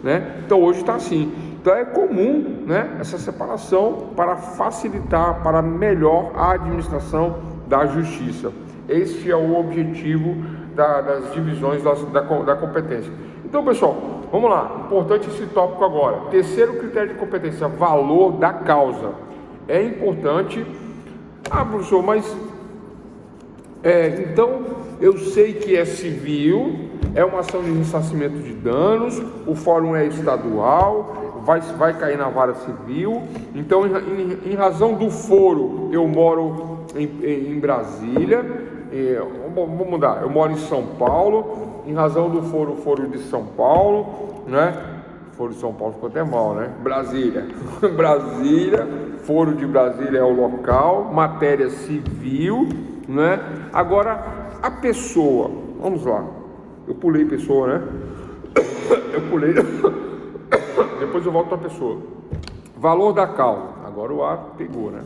né? Então hoje está assim. Então é comum, né, essa separação para facilitar, para melhor a administração da justiça. Esse é o objetivo das divisões da competência. Então, pessoal, vamos lá. Importante esse tópico agora. Terceiro critério de competência, valor da causa. É importante. Professor, mas então eu sei que é civil, é uma ação de ressarcimento de danos, o fórum é estadual, vai cair na vara civil. Então, em razão do foro, eu moro em Brasília. Vou mudar, eu moro em São Paulo. Em razão do foro de São Paulo, né? Foro de São Paulo ficou até mal, né? Brasília, foro de Brasília é o local, matéria civil, né? Agora, a pessoa, vamos lá, eu pulei pessoa, né? Depois eu volto para a pessoa. Valor da causa, agora o A pegou, né?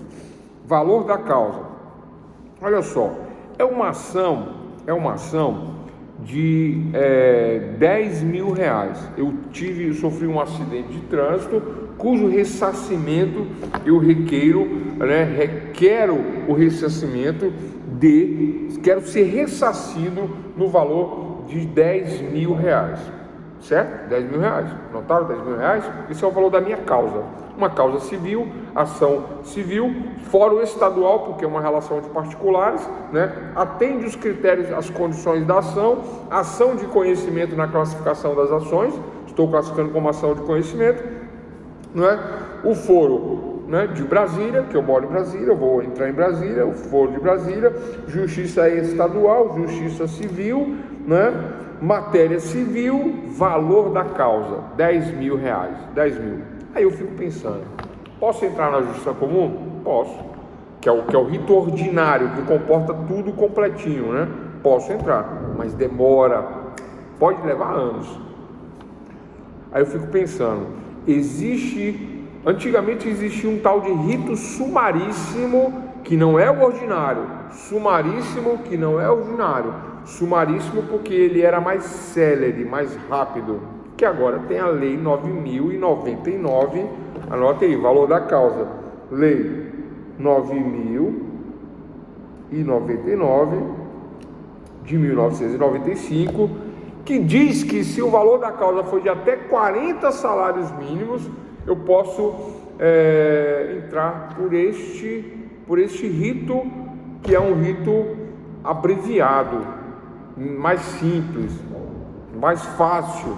Valor da causa, olha só, é uma ação de R$10.000. Eu sofri um acidente de trânsito, cujo ressarcimento eu requero o ressarcimento quero ser ressarcido no valor de R$10.000, certo? R$10.000, notaram? R$10.000, esse é o valor da minha causa. Uma causa civil, ação civil, fórum estadual, porque é uma relação de particulares, né? Atende os critérios, as condições da ação de conhecimento na classificação das ações, estou classificando como ação de conhecimento, né? O foro, né, de Brasília, que eu moro em Brasília, eu vou entrar em Brasília, o foro de Brasília, justiça estadual, justiça civil, né? Matéria civil, valor da causa, R$10.000, 10.000. Aí eu fico pensando, posso entrar na justiça comum? Posso, que é o rito ordinário, que comporta tudo completinho, né? Posso entrar, mas demora, pode levar anos. Aí eu fico pensando, antigamente existia um tal de rito sumaríssimo, que não é o ordinário, sumaríssimo que não é ordinário, sumaríssimo porque ele era mais célere, mais rápido, que agora tem a lei 9.099, anote aí, valor da causa, lei 9.099 de 1995, que diz que se o valor da causa for de até 40 salários mínimos, eu posso entrar por este rito, que é um rito abreviado, mais simples, mais fácil,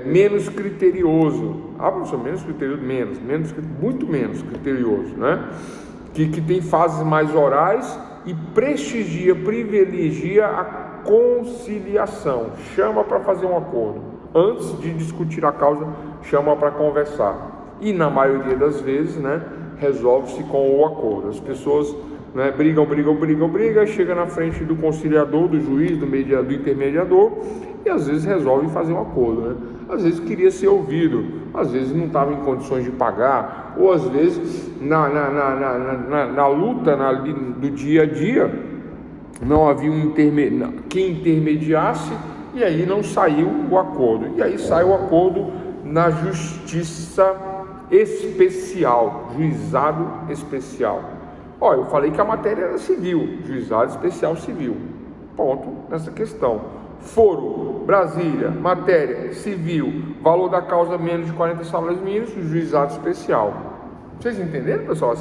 menos criterioso. Professor, menos criterioso? Muito menos criterioso, né? Que tem fases mais orais e privilegia a conciliação, chama para fazer um acordo. Antes de discutir a causa, chama para conversar. E na maioria das vezes, né, resolve-se com o acordo. As pessoas, né, brigam, chega na frente do conciliador, do juiz, do intermediador, e às vezes resolvem fazer um acordo, né? Às vezes queria ser ouvido, às vezes não estava em condições de pagar, ou às vezes na luta do dia a dia não havia quem intermediasse, e aí não saiu o acordo. E aí sai o acordo na justiça especial, juizado especial. Eu falei que a matéria era civil, juizado especial civil. Ponto nessa questão. Foro, Brasília, matéria civil, valor da causa menos de 40 salários mínimos, juizado especial. Vocês entenderam, pessoal,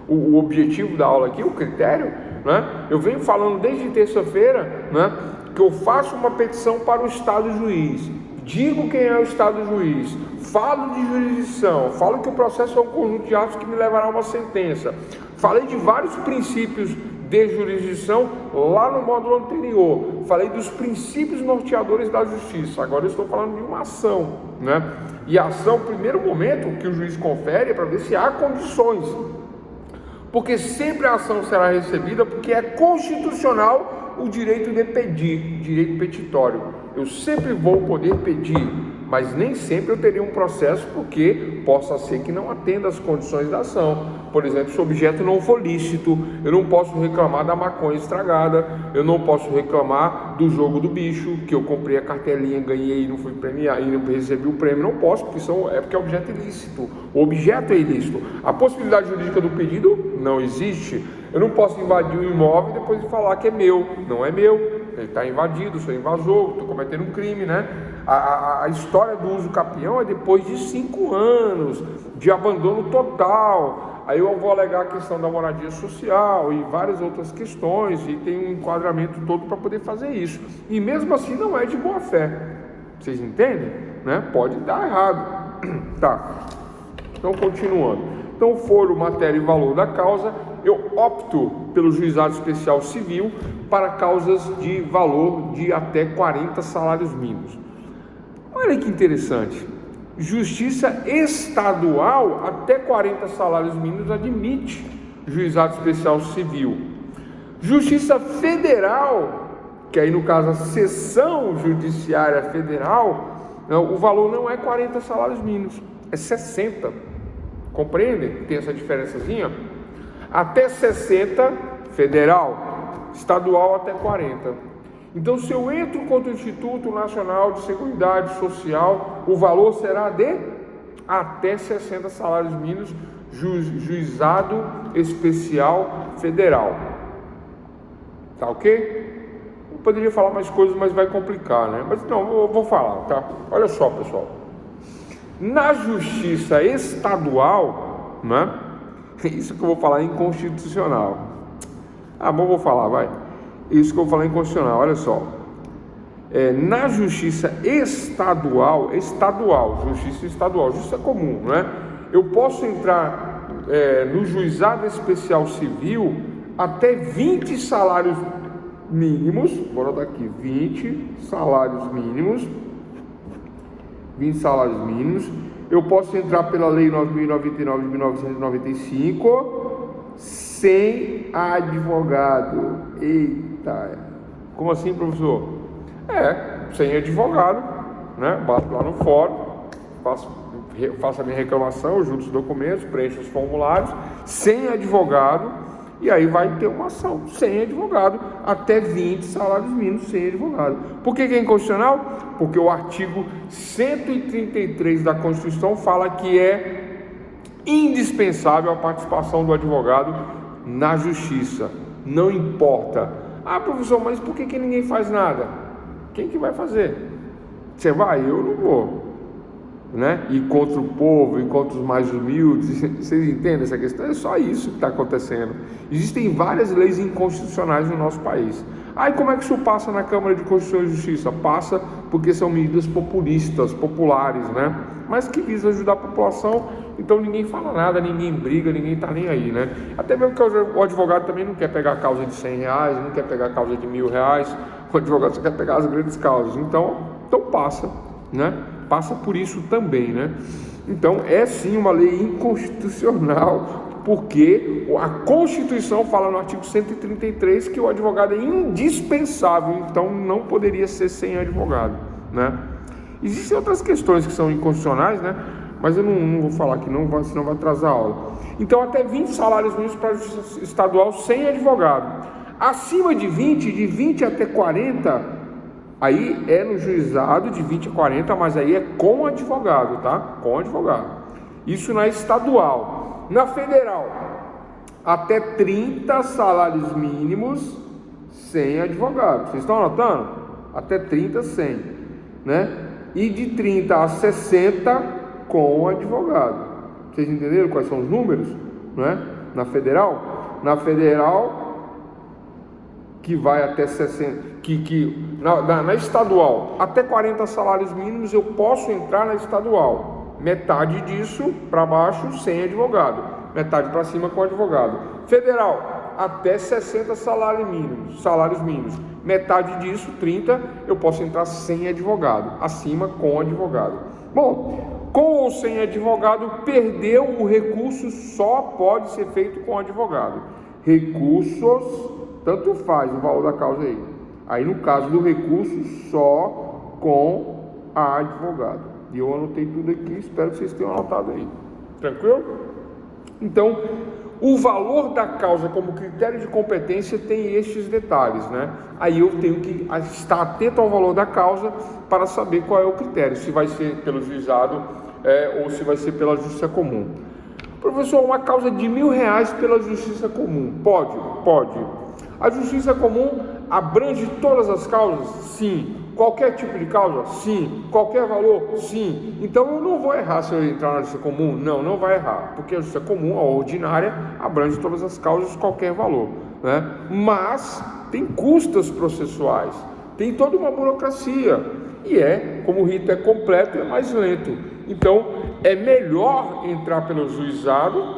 o objetivo da aula aqui, o critério, né? Eu venho falando desde terça-feira, né, que eu faço uma petição para o Estado juiz, digo quem é o Estado juiz, falo de jurisdição, falo que o processo é um conjunto de atos que me levará a uma sentença. Falei de vários princípios de jurisdição lá no módulo anterior. Falei dos princípios norteadores da justiça. Agora eu estou falando de uma ação, né? E a ação, o primeiro momento que o juiz confere é para ver se há condições. Porque sempre a ação será recebida porque é constitucional o direito de pedir, direito petitório. Eu sempre vou poder pedir, mas nem sempre eu teria um processo, porque possa ser que não atenda às condições da ação. Por exemplo, se o objeto não for lícito, eu não posso reclamar da maconha estragada, eu não posso reclamar do jogo do bicho, que eu comprei a cartelinha, ganhei e não fui premiado, e não recebi o prêmio, não posso, porque é objeto ilícito. O objeto é ilícito. A possibilidade jurídica do pedido não existe. Eu não posso invadir um imóvel e depois falar que é meu. Não é meu, ele está invadido, sou invasor, estou cometendo um crime, né? A história do uso capião é depois de 5 anos de abandono total. Aí eu vou alegar a questão da moradia social e várias outras questões, e tem um enquadramento todo para poder fazer isso. E mesmo assim não é de boa fé. Vocês entendem? Né? Pode dar errado. Tá. Então, continuando. Então, foro, matéria e valor da causa, eu opto pelo juizado especial civil para causas de valor de até 40 salários mínimos. Olha que interessante. Justiça estadual, até 40 salários mínimos, admite juizado especial civil. Justiça federal, que aí no caso a seção judiciária federal, o valor não é 40 salários mínimos, é 60. Compreendem? Tem essa diferençazinha? Até 60 federal, estadual até 40. Então, se eu entro contra o Instituto Nacional de Seguridade Social, o valor será de até 60 salários mínimos, juizado especial federal. Tá ok? Eu poderia falar mais coisas, mas vai complicar, né? Mas não, eu vou falar, tá? Olha só, pessoal. Na justiça estadual, né? Isso que eu vou falar é inconstitucional. Mas eu vou falar, vai. Isso que eu vou falar inconstitucional, olha só. Na justiça estadual, justiça estadual, justiça comum, né? Eu posso entrar no juizado especial civil até 20 salários mínimos, bora dar aqui, 20 salários mínimos, eu posso entrar pela lei 9.099 de 1995, sem advogado. Eita, como assim, professor? Sem advogado, né? Bato lá no fórum, faço a minha reclamação, junto os documentos, preencho os formulários, sem advogado, e aí vai ter uma ação sem advogado, até 20 salários mínimos sem advogado. Por que é inconstitucional? Porque o artigo 133 da Constituição fala que é indispensável a participação do advogado na justiça. Não importa. Professor, mas por que ninguém faz nada? Quem que vai fazer? Você vai? Eu não vou. Né? E contra o povo, e contra os mais humildes, vocês entendem essa questão? É só isso que está acontecendo. Existem várias leis inconstitucionais no nosso país. Aí como é que isso passa na Câmara de Constituição e Justiça? Passa porque são medidas populistas, populares, né? Mas que visam ajudar a população, então ninguém fala nada, ninguém briga, ninguém está nem aí, né? Até mesmo que o advogado também não quer pegar a causa de R$100, não quer pegar a causa de R$1.000, o advogado só quer pegar as grandes causas, então passa, né? Passa por isso também, né? Então é sim uma lei inconstitucional, porque a Constituição fala no artigo 133 que o advogado é indispensável, então não poderia ser sem advogado, né? Existem outras questões que são inconstitucionais, né? Mas eu não vou falar aqui, senão vai atrasar a aula. Então até 20 salários mínimos para a justiça estadual sem advogado. Acima de 20 até 40, aí é no juizado de 20 a 40, mas aí é com advogado, tá? Com advogado. Isso na estadual. Na federal, até 30 salários mínimos sem advogado. Vocês estão anotando? Até 30 sem, né? E de 30 a 60 com advogado. Vocês entenderam quais são os números, né? Na federal? Na federal, que vai até 60, na estadual, até 40 salários mínimos eu posso entrar na estadual. Metade disso para baixo sem advogado, metade para cima com advogado. Federal, até 60 salários mínimos. Metade disso, 30, eu posso entrar sem advogado, acima com advogado. Bom, com ou sem advogado, perdeu o recurso, só pode ser feito com advogado. Recursos, tanto faz o valor da causa aí. Aí no caso do recurso, só com a advogado. E eu anotei tudo aqui, espero que vocês tenham anotado aí. Tranquilo? Então, o valor da causa como critério de competência tem estes detalhes, né? Aí eu tenho que estar atento ao valor da causa para saber qual é o critério, se vai ser pelo juizado ou se vai ser pela justiça comum. Professor, uma causa de R$1.000 pela justiça comum, pode? Pode. A justiça comum abrange todas as causas? Sim. Qualquer tipo de causa? Sim. Qualquer valor? Sim. Então eu não vou errar se eu entrar na justiça comum? Não vai errar, porque a justiça comum, a ordinária, abrange todas as causas, qualquer valor, né? Mas tem custas processuais, tem toda uma burocracia, e como o rito é completo, é mais lento. Então é melhor entrar pelo juizado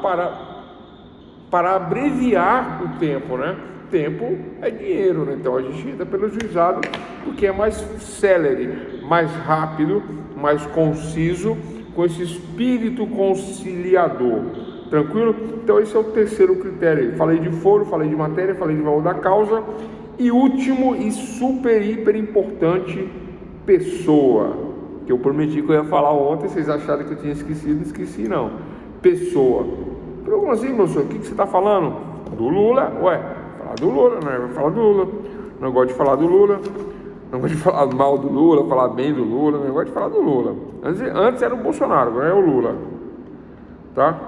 para abreviar o tempo, né? Tempo é dinheiro, né? Então a gente entra pelo juizado porque é mais célere, mais rápido, mais conciso, com esse espírito conciliador. Tranquilo? Então esse é o terceiro critério. Falei de foro, falei de matéria, falei de valor da causa, e último e super hiper importante, pessoa, que eu prometi que eu ia falar ontem. Vocês acharam que eu tinha esquecido? Não esqueci não. Pessoa. Como assim, professor? O que você está falando? Do Lula? Falar do Lula, né? Vai falar do Lula. Não gosto de falar do Lula. Não gosto de falar mal do Lula, falar bem do Lula. Não gosto de falar do Lula. Antes era o Bolsonaro, agora é o Lula. Tá?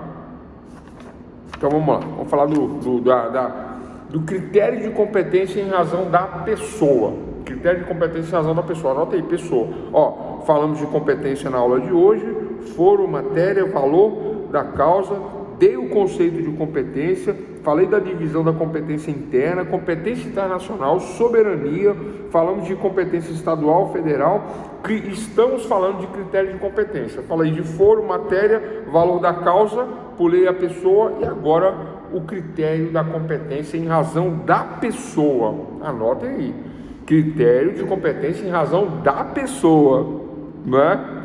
Então vamos lá. Vamos falar do critério de competência em razão da pessoa. Critério de competência em razão da pessoa. Anota aí, pessoa. Falamos de competência na aula de hoje. Foro, matéria, valor da causa. Dei o conceito de competência, falei da divisão da competência interna, competência internacional, soberania, falamos de competência estadual, federal, estamos falando de critério de competência. Falei de foro, matéria, valor da causa, pulei a pessoa e agora o critério da competência em razão da pessoa. Anotem aí, critério de competência em razão da pessoa, não é?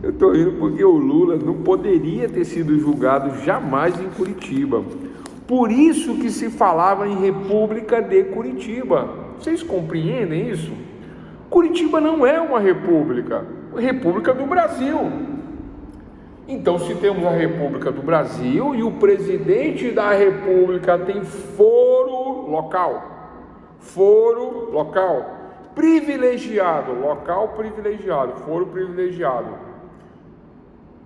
Eu estou rindo porque o Lula não poderia ter sido julgado jamais em Curitiba. Por isso que se falava em República de Curitiba. Vocês compreendem isso? Curitiba não é uma república, é a República do Brasil. Então, se temos a República do Brasil e o presidente da República tem foro local, privilegiado, foro privilegiado,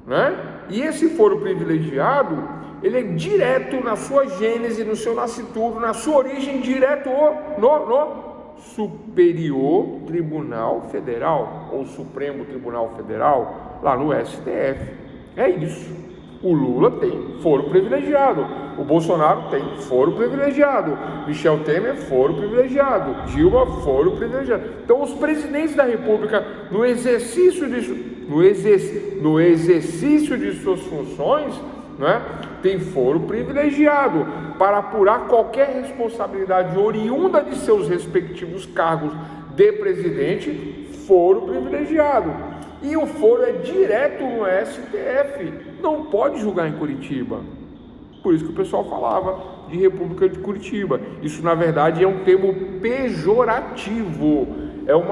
né? E esse foro privilegiado, ele é direto na sua gênese, no seu nascituro, na sua origem, direto no Superior Tribunal Federal, ou Supremo Tribunal Federal, lá no STF. É isso. O Lula tem foro privilegiado, o Bolsonaro tem foro privilegiado, Michel Temer, foro privilegiado, Dilma, foro privilegiado. Então, os presidentes da República, no exercício de suas funções, né, tem foro privilegiado para apurar qualquer responsabilidade oriunda de seus respectivos cargos de presidente, foro privilegiado. E o foro é direto no STF, não pode julgar em Curitiba. Por isso que o pessoal falava de República de Curitiba. Isso, na verdade, é um termo pejorativo. É um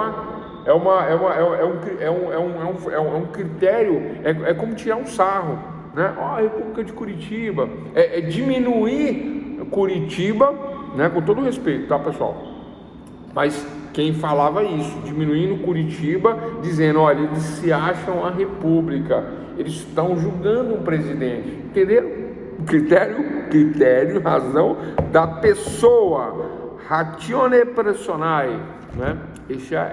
critério, é como tirar um sarro, né? A República de Curitiba é diminuir Curitiba, né? Com todo respeito, tá, pessoal? Mas quem falava isso, diminuindo Curitiba, dizendo, olha, eles se acham a república, eles estão julgando um presidente, entenderam? Critério, razão da pessoa, ratione personae, né?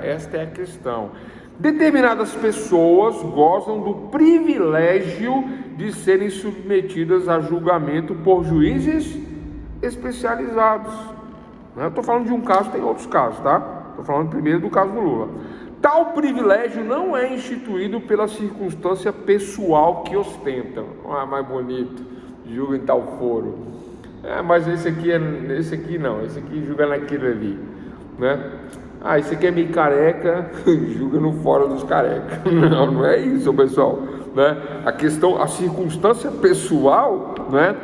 Esta é a questão. Determinadas pessoas gozam do privilégio de serem submetidas a julgamento por juízes especializados. Eu estou falando de um caso, tem outros casos, tá? Estou falando primeiro do caso do Lula. Tal privilégio não é instituído pela circunstância pessoal que ostentam. Mais bonito, julga em tal foro. Mas esse aqui não, esse aqui julga naquele ali, né? Esse aqui é meio careca, julga no fórum dos carecas. Não é isso, pessoal, né? A circunstância pessoal, né?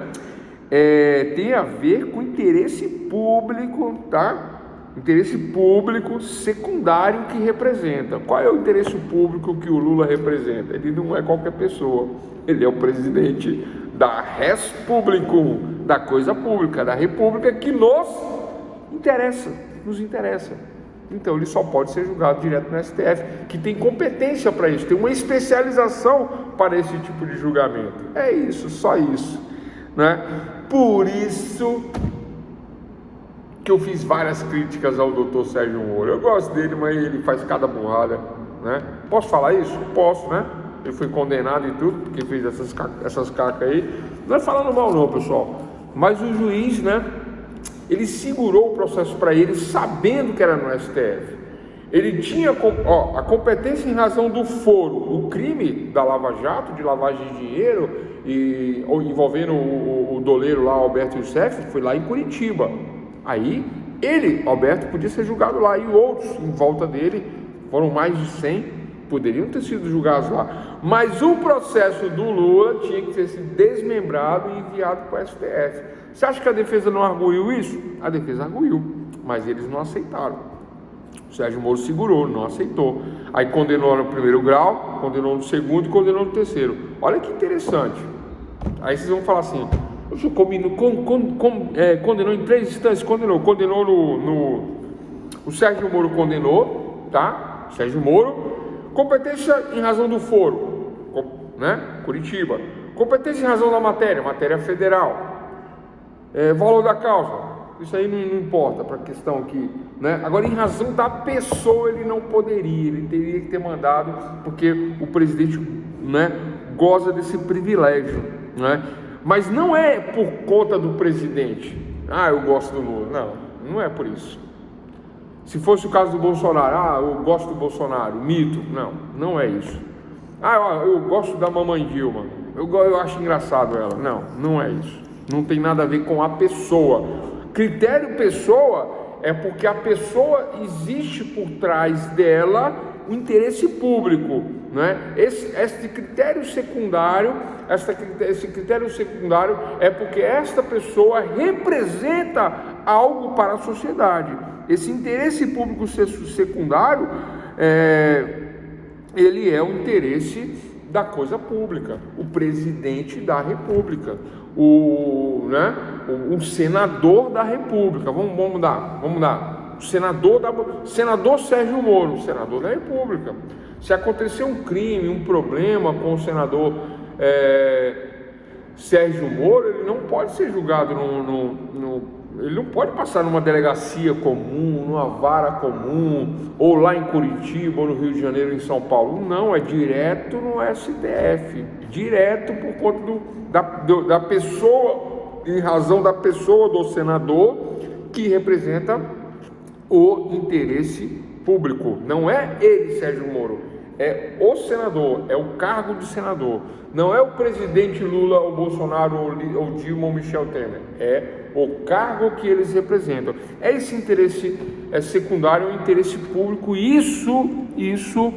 Tem a ver com interesse público, tá? Interesse público secundário que representa. Qual é o interesse público que o Lula representa? Ele não é qualquer pessoa, ele é o presidente da Respública, da coisa pública, da república que nos interessa. Então ele só pode ser julgado direto no STF, que tem competência para isso, tem uma especialização para esse tipo de julgamento. É isso, só isso, né? Por isso que eu fiz várias críticas ao Dr. Sérgio Moro. Eu gosto dele, mas ele faz cada burrada, né? Posso falar isso? Posso, né? Ele foi condenado e tudo, porque fez essas cacas aí. Não é falando mal não, pessoal. Mas o juiz, né? Ele segurou o processo para ele, sabendo que era no STF. Ele tinha a competência em razão do foro. O crime da Lava Jato, de lavagem de dinheiro, envolvendo o doleiro lá, Alberto Youssef, foi lá em Curitiba. Aí, Alberto, podia ser julgado lá, e outros em volta dele, foram mais de 100, poderiam ter sido julgados lá. Mas o processo do Lula tinha que ter sido desmembrado e enviado para o STF. Você acha que a defesa não arguiu isso? A defesa arguiu, mas eles não aceitaram. O Sérgio Moro segurou, não aceitou. Aí condenou no primeiro grau, condenou no segundo e condenou no terceiro. Olha que interessante. Aí vocês vão falar assim, condenou em 3 instâncias, condenou o Sérgio Moro condenou, tá? Sérgio Moro, competência em razão do foro, né? Curitiba, competência em razão da matéria federal, valor da causa, isso aí não importa para a questão aqui, né? Agora, em razão da pessoa, ele não poderia, ele teria que ter mandado, porque o presidente, né, goza desse privilégio, né? Mas não é por conta do presidente. Eu gosto do Lula. Não é por isso. Se fosse o caso do Bolsonaro, eu gosto do Bolsonaro, mito. Não é isso. Eu gosto da mamãe Dilma. Eu acho engraçado ela. Não é isso. Não tem nada a ver com a pessoa. Critério pessoa é porque a pessoa existe por trás dela o interesse público, né? Esse critério secundário é porque esta pessoa representa algo para a sociedade. Esse interesse público secundário Ele é o interesse da coisa pública, o presidente da República, o senador da República. Vamos mudar. Senador Sérgio Moro, senador da República. Se acontecer um crime, um problema com o senador Sérgio Moro, ele não pode ser julgado ele não pode passar numa delegacia comum, numa vara comum, ou lá em Curitiba, ou no Rio de Janeiro, em São Paulo. Não, é direto no STF, direto por conta da pessoa, em razão da pessoa do senador, que representa o interesse público. Não é ele, Sérgio Moro, é o senador, é o cargo de senador. Não é o presidente Lula, ou Bolsonaro, ou Dilma, ou Michel Temer. É o cargo que eles representam. É esse interesse secundário, é o interesse público. Isso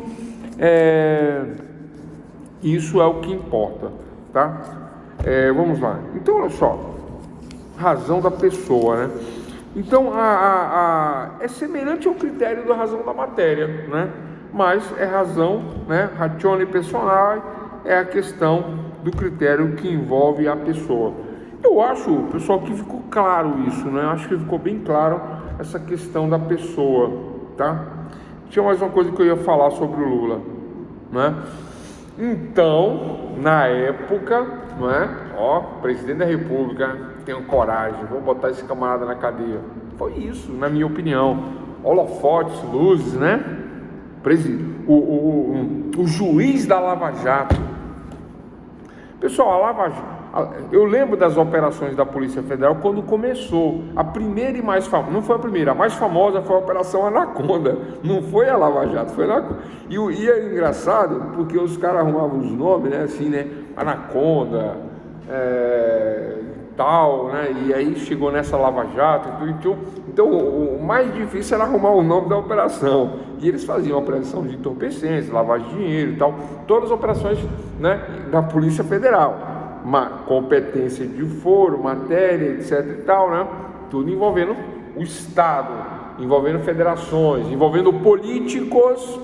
é o que importa, tá? Vamos lá. Então, olha só, razão da pessoa, né? Então, é semelhante ao critério da razão da matéria, né? Mas é razão, né? Ratione personae é a questão do critério que envolve a pessoa. Eu acho, pessoal, que ficou claro isso, né? Acho que ficou bem claro essa questão da pessoa, tá? Tinha mais uma coisa que eu ia falar sobre o Lula, né? Então, na época, não é? Presidente da República, tenho coragem, vou botar esse camarada na cadeia. Foi isso, na minha opinião. Holofotes, luzes, né? O juiz da Lava Jato. Pessoal, a Lava Jato, eu lembro das operações da Polícia Federal quando começou. A primeira e mais famosa, não foi a primeira, a mais famosa foi a Operação Anaconda. Não foi a Lava Jato, foi a Anaconda. E é engraçado porque os caras arrumavam os nomes, né? Assim, né? Anaconda, tal, né? E aí chegou nessa Lava Jato. Então o mais difícil era arrumar o nome da operação. E eles faziam operação de entorpecentes, lavagem de dinheiro e tal. Todas as operações, né, da Polícia Federal. Competência de foro, matéria, etc e tal, né? Tudo envolvendo o Estado, envolvendo federações, envolvendo políticos,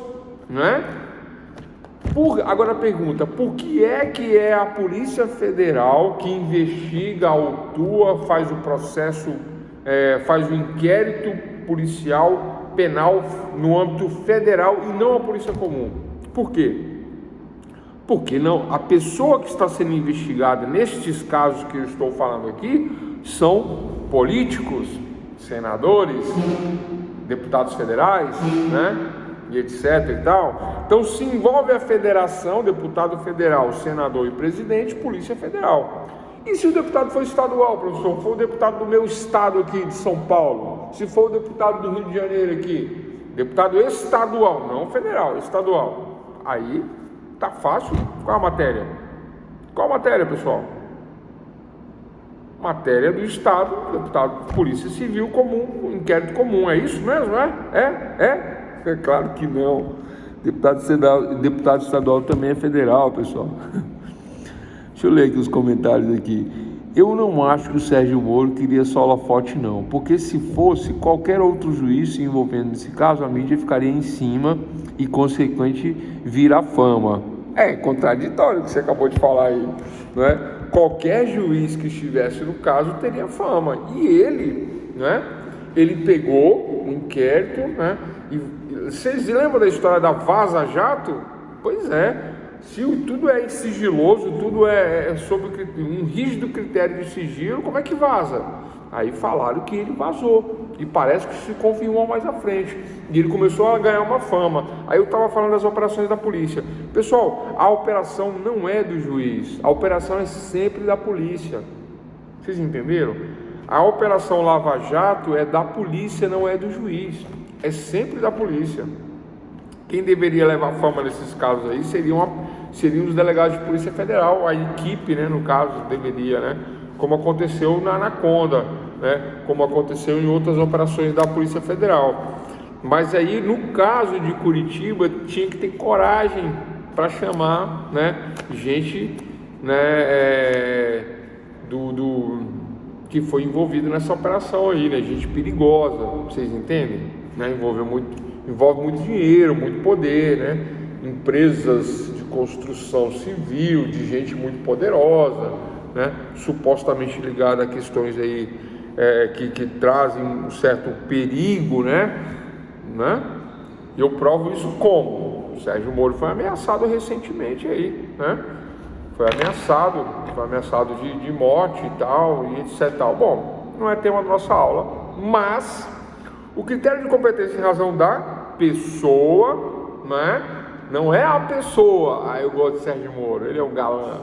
né? Agora a pergunta, por que é a Polícia Federal que investiga, autua, faz o processo, faz o inquérito policial penal no âmbito federal e não a Polícia Comum? Por quê? Porque não, a pessoa que está sendo investigada nestes casos que eu estou falando aqui são políticos, senadores, deputados federais, né, e etc e tal. Então se envolve a federação, deputado federal, senador e presidente, Polícia Federal. E se o deputado for estadual, professor, for o deputado do meu estado aqui de São Paulo, se for o deputado do Rio de Janeiro aqui, deputado estadual, não federal, estadual, aí tá fácil. Qual a matéria? Qual a matéria, pessoal? Matéria do Estado, deputado, Polícia Civil Comum, inquérito comum. É isso mesmo, É claro que não. Deputado estadual também é federal, pessoal. Deixa eu ler aqui os comentários aqui. Eu não acho que o Sérgio Moro queria só holofote, não. Porque se fosse qualquer outro juiz se envolvendo nesse caso, a mídia ficaria em cima e, consequente, vira fama. É contraditório o que você acabou de falar aí, não é? Qualquer juiz que estivesse no caso teria fama. E ele, né? Ele pegou o inquérito, né? E vocês lembram da história da Vaza Jato? Pois é. Se tudo é sigiloso, tudo é sob um rígido critério de sigilo, como é que vaza? Aí falaram que ele vazou, e parece que se confirmou mais à frente, e ele começou a ganhar uma fama. Aí eu estava falando das operações da polícia. Pessoal, a operação não é do juiz, a operação é sempre da polícia. Vocês entenderam? A operação Lava Jato é da polícia, não é do juiz, é sempre da polícia. Quem deveria levar fama nesses casos aí seriam os delegados de Polícia Federal, a equipe, né, no caso, deveria, né, como aconteceu na Anaconda, né, como aconteceu em outras operações da Polícia Federal. Mas aí, no caso de Curitiba, tinha que ter coragem para chamar, né, gente, né, que foi envolvido nessa operação aí, né, gente perigosa, vocês entendem? Né, envolveu envolve muito dinheiro, muito poder, né? Empresas de construção civil, de gente muito poderosa, né? Supostamente ligada a questões aí que trazem um certo perigo, né? E eu provo isso como? O Sérgio Moro foi ameaçado recentemente aí, né? Foi ameaçado de morte e tal, e etc. Bom, não é tema da nossa aula, mas o critério de competência em razão da pessoa, né? Não é a pessoa, eu gosto de Sérgio Moro, ele é um galã.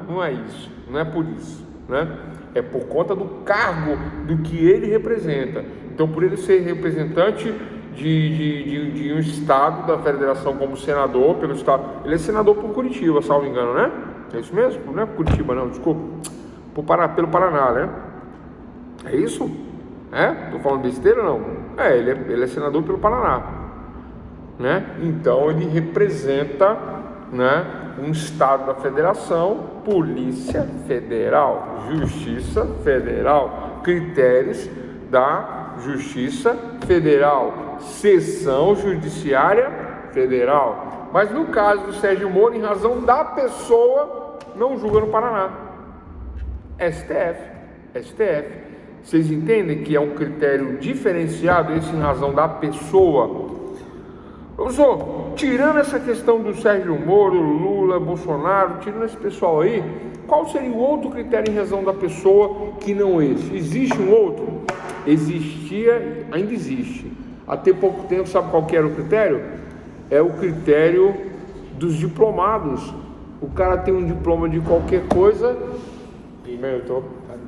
Não é isso, não é por isso, né? É por conta do cargo, do que ele representa. Então, por ele ser representante de um estado da federação como senador, pelo estado, ele é senador por Curitiba, salvo engano, né? É isso mesmo? Não é por Curitiba, não, desculpa. Pelo Paraná, né? É isso? Tô falando besteira, não? Ele é senador pelo Paraná, né? Então ele representa, né, um estado da federação, Polícia Federal, Justiça Federal, critérios da Justiça Federal, Seção Judiciária Federal. Mas no caso do Sérgio Moro, em razão da pessoa, não julga no Paraná. STF. Vocês entendem que é um critério diferenciado, esse em razão da pessoa? Professor, tirando essa questão do Sérgio Moro, Lula, Bolsonaro, tirando esse pessoal aí, qual seria o outro critério em razão da pessoa que não esse? Existe um outro? Existia, ainda existe. Até pouco tempo, sabe qual que era o critério? É o critério dos diplomados. O cara tem um diploma de qualquer coisa.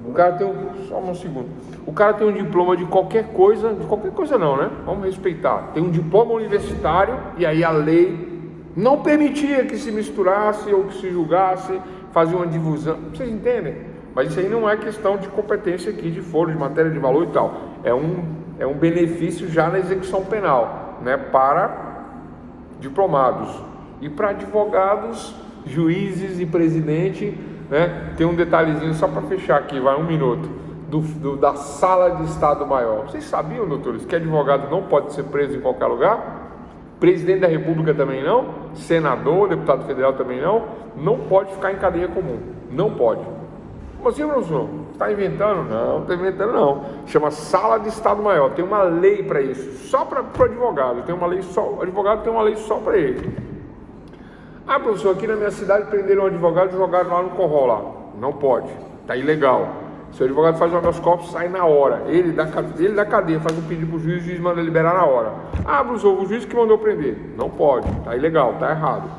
O cara tem só um segundo. O cara tem um diploma de qualquer coisa não, né? Vamos respeitar. Tem um diploma universitário e aí a lei não permitia que se misturasse ou que se julgasse, fazia uma difusão. Vocês entendem? Mas isso aí não é questão de competência aqui, de foro, de matéria de valor e tal. É um benefício já na execução penal, né? Para diplomados. E para advogados, juízes e presidente, né? Tem um detalhezinho só para fechar aqui, vai 1 minuto, da sala de Estado Maior. Vocês sabiam, doutores, que advogado não pode ser preso em qualquer lugar? Presidente da República também não? Senador, deputado federal também não pode ficar em cadeia comum, não pode. Como assim, professor? Está inventando? Não está inventando não. Chama sala de Estado Maior, tem uma lei para isso, só para o advogado, tem uma lei só, o advogado tem uma lei só para ele. Professor, aqui na minha cidade prenderam um advogado e jogaram lá no corral lá. Não pode, tá ilegal. Se o advogado faz um habeas corpus, sai na hora. Ele da cadeia faz um pedido pro juiz, o juiz manda liberar na hora. Professor, o juiz que mandou prender. Não pode, tá ilegal, tá errado.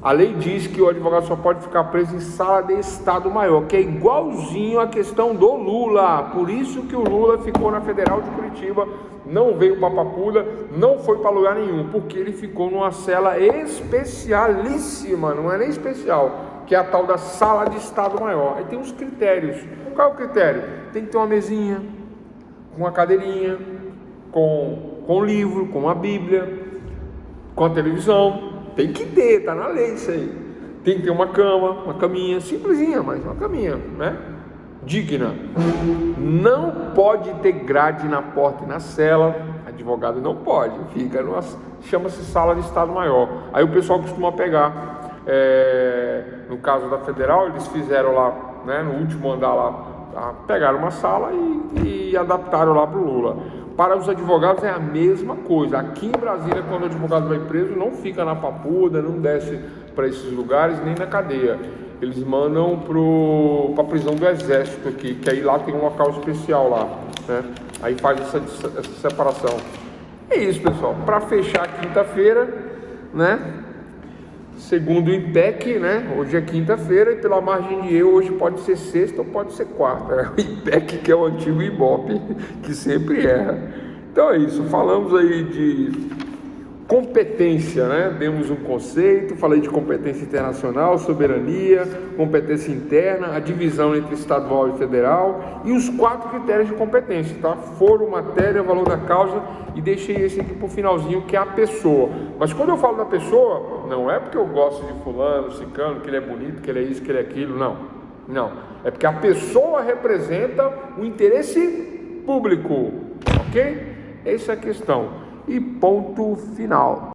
A lei diz que o advogado só pode ficar preso em sala de Estado Maior, que é igualzinho à questão do Lula. Por isso que o Lula ficou na Federal de Curitiba, não veio para Papuda, não foi para lugar nenhum, porque ele ficou numa cela especialíssima, não é nem especial, que é a tal da sala de Estado Maior. Aí tem uns critérios. Qual é o critério? Tem que ter uma mesinha, uma cadeirinha, com livro, com uma Bíblia, com a televisão. Tem que ter, tá na lei isso aí. Tem que ter uma cama, uma caminha, simplesinha, mas uma caminha, né? Digna. Não pode ter grade na porta e na cela. Advogado não pode, fica numa, chama-se sala de Estado Maior. Aí o pessoal costuma pegar, no caso da Federal, eles fizeram lá, né, no último andar lá, pegaram uma sala e adaptaram lá para o Lula. Para os advogados é a mesma coisa. Aqui em Brasília, quando o advogado vai preso, não fica na Papuda, não desce para esses lugares, nem na cadeia. Eles mandam para a prisão do Exército aqui, que aí lá tem um local especial lá, né? Aí faz essa separação. É isso, pessoal. Para fechar quinta-feira, né? Segundo o IPEC, né? Hoje é quinta-feira e pela margem de erro hoje pode ser sexta ou pode ser quarta. O IPEC, que é o antigo IBOP, que sempre erra. Então é isso, falamos aí de competência, né? Demos um conceito, falei de competência internacional, soberania, competência interna, a divisão entre estadual e federal e os 4 critérios de competência, tá? Foro, matéria, valor da causa, e deixei esse aqui pro finalzinho, que é a pessoa. Mas quando eu falo da pessoa, não é porque eu gosto de fulano, ciclano, que ele é bonito, que ele é isso, que ele é aquilo, não. É porque a pessoa representa o interesse público, ok? Essa é a questão. e ponto final.